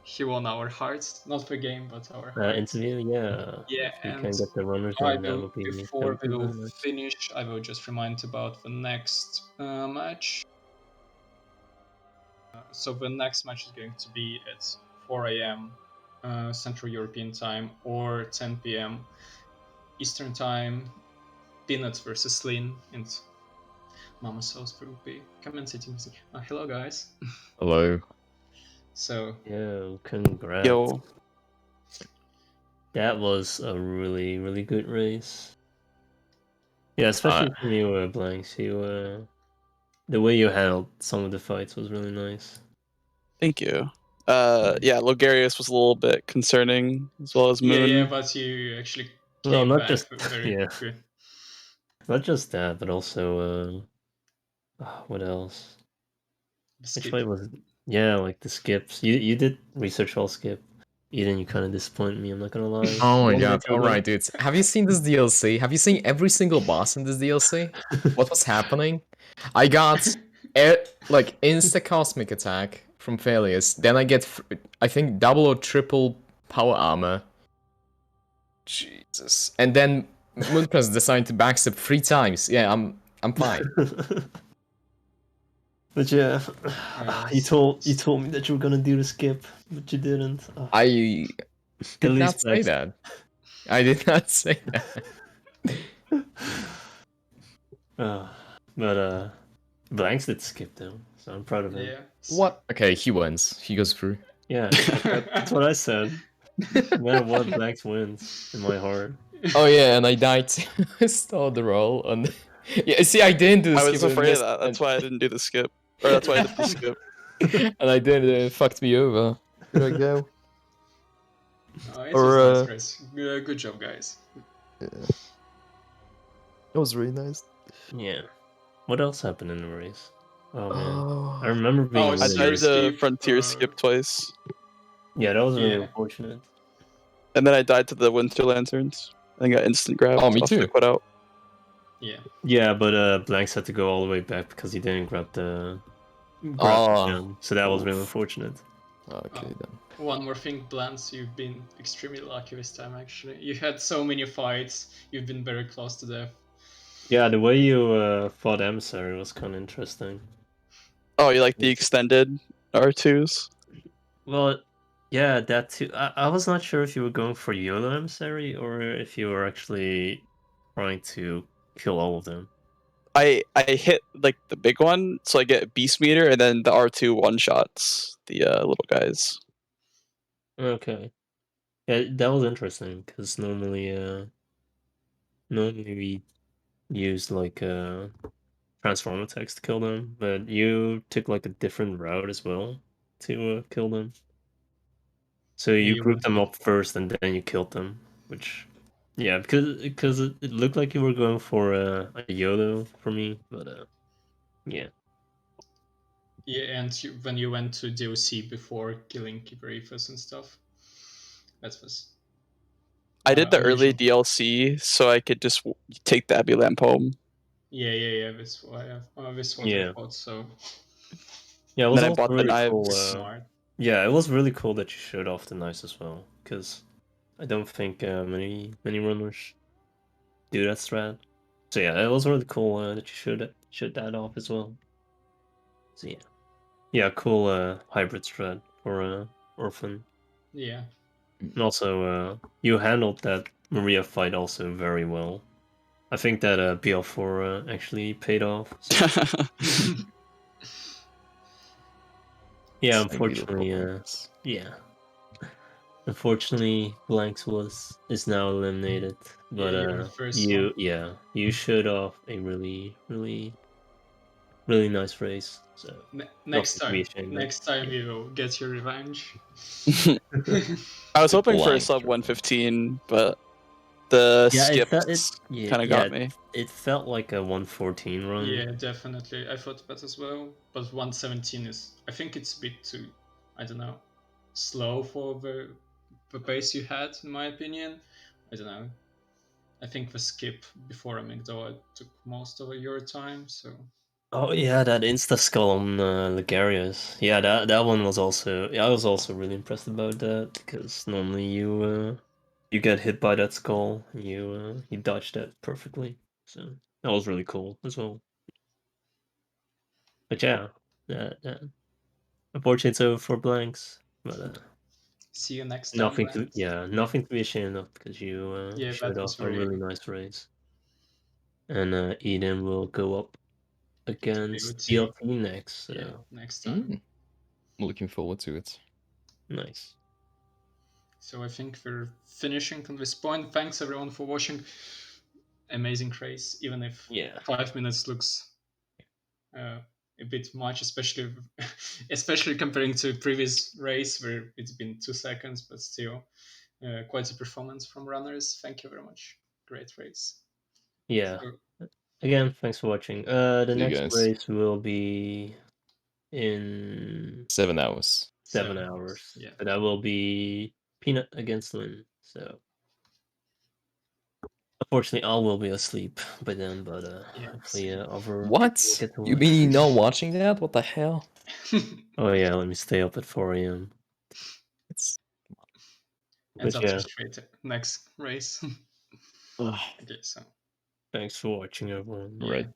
he won our hearts, not the game, but our hearts. Interview, yeah. Yeah, If you and can get the runners, then that would be before we will nice. finish, I will just remind about the next match. So the next match is going to be at 4 a.m. Central European time or 10 p.m. Eastern time. Peanuts versus Lin and Mama Sauce will be commentating. Hello, guys. Hello. So yeah, congrats. Yo. That was a really good race. Yeah, especially from you, blanxz. You the way you handled some of the fights was really nice. Thank you. Yeah, Logarius was a little bit concerning, as well as Moon. Yeah, but you actually came well, not back just very quickly. Not just that, but also what else? Which fight was it? Yeah, like the skips. You did research all skip. Eden, you kind of disappoint me. I'm not gonna lie. Oh my god! All right, dudes. Have you seen this DLC? Have you seen every single boss in this DLC? What was happening? I got like insta cosmic attack from Failures. Then I get I think double or triple power armor. Jesus. And then Moonpress decided to backstep 3 times. Yeah, I'm fine. But yeah, you told me that you were gonna do the skip, but you didn't. I did not say that. I did not say that. But blanxz did skip though, so I'm proud of him. Yeah. What? Okay, he wins. He goes through. Yeah, that's what I said. No matter what, blanxz wins in my heart. Oh yeah, and I died to start the roll. And yeah, see, I didn't do the skip. I was afraid of that. That's why I didn't do the skip. Or that's why I did the skip. And I did it. It fucked me over. Here I go. It was nice race. Good job, guys. Yeah. That was really nice. Yeah. What else happened in the race? Oh man, I remember being. Oh, I tried to frontier skip twice. Yeah, that was really unfortunate. And then I died to the Winter Lanterns. I got instant grab. Oh, me too. Put out. Yeah. Yeah, but blanxz had to go all the way back because he didn't grab the. Oh. So that was really unfortunate. Okay then. One more thing, blanxz, you've been extremely lucky this time. Actually, you had so many fights. You've been very close to death. Yeah, the way you fought Emissary was kind of interesting. Oh, you like the extended R2s? Well, yeah, that too. I was not sure if you were going for YOLO Emissary or if you were actually trying to kill all of them. I hit like the big one, so I get Beast Meter, and then the R2 one shots the little guys. Okay. Yeah, that was interesting because normally we use like transform attacks to kill them, but you took like a different route as well to kill them. So Yeah, you you grouped went them with up first and then you killed them, which yeah, because it looked like you were going for a YOLO for me, but yeah. yeah, and when you went to DOC before killing Kibarifas and stuff, that was I did the early unusual. DLC so I could just take the Abbey Lamp home. Yeah. That's what I Yeah. thought. So Yeah, it And was then I also bought the really cool. knives. smart. Yeah, it was really cool that you showed off the knives as well, because I don't think many runners do that strat. So yeah, it was really cool that you showed that off as well. So yeah, cool hybrid strat for Orphan, Yeah. and also you handled that Maria fight also very well. I think that BL4 actually paid off. So. Yeah, My beautiful unfortunately, ones. yeah. Unfortunately, lolblanxz is now eliminated. Yeah, But you're the first one. you showed off a really nice race. So Next nothing to be time, ashamed of. next time Yeah. you will get your revenge. I was The hoping for a blank. sub 115, but the Yeah, it felt it. skips Yeah, kind of yeah. got me. It felt like a 114 run. Yeah, definitely. I thought that as well. But 117 is, I think it's a bit too, I don't know, slow for the pace you had, in my opinion. I don't know. I think the skip before Amygdala took most of your time, so. Oh yeah, that insta skull on Ligarius. Yeah, that one was also. Yeah, I was also really impressed about that because normally you get hit by that skull, you dodge that perfectly. So that was really cool as well. But yeah, that unfortunately it's over for blanks. But See you next time, nothing to Lance. nothing to be ashamed of because you Yeah, showed that was off a very really nice race. And Eden will go up against beauty. DLT next. Yeah, So next time. I'm looking forward to it. nice. So I think we're finishing on this point. Thanks everyone for watching. Amazing race, even if Yeah. 5 minutes looks a bit much, especially especially comparing to previous race where it's been 2 seconds, but still quite a performance from runners. Thank you very much. Great race. Yeah. So, Again, thanks for watching. The See you next guys. race will be in 7 hours. 7 hours. Yeah. So that will be Peanut against Lynn. So unfortunately, I will be asleep by then, but Yeah, hopefully, same. other people will What? get to You watch. mean you're not watching that? What the hell? Oh yeah, let me stay up at 4 a.m. It's. And But after yeah, straight next race. Ugh. Okay, so thanks for watching, everyone. yeah. Right.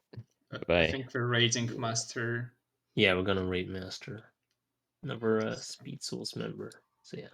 I Bye. think we're rating master. Yeah, we're gonna rate Master, another So. Speed Souls member. So yeah.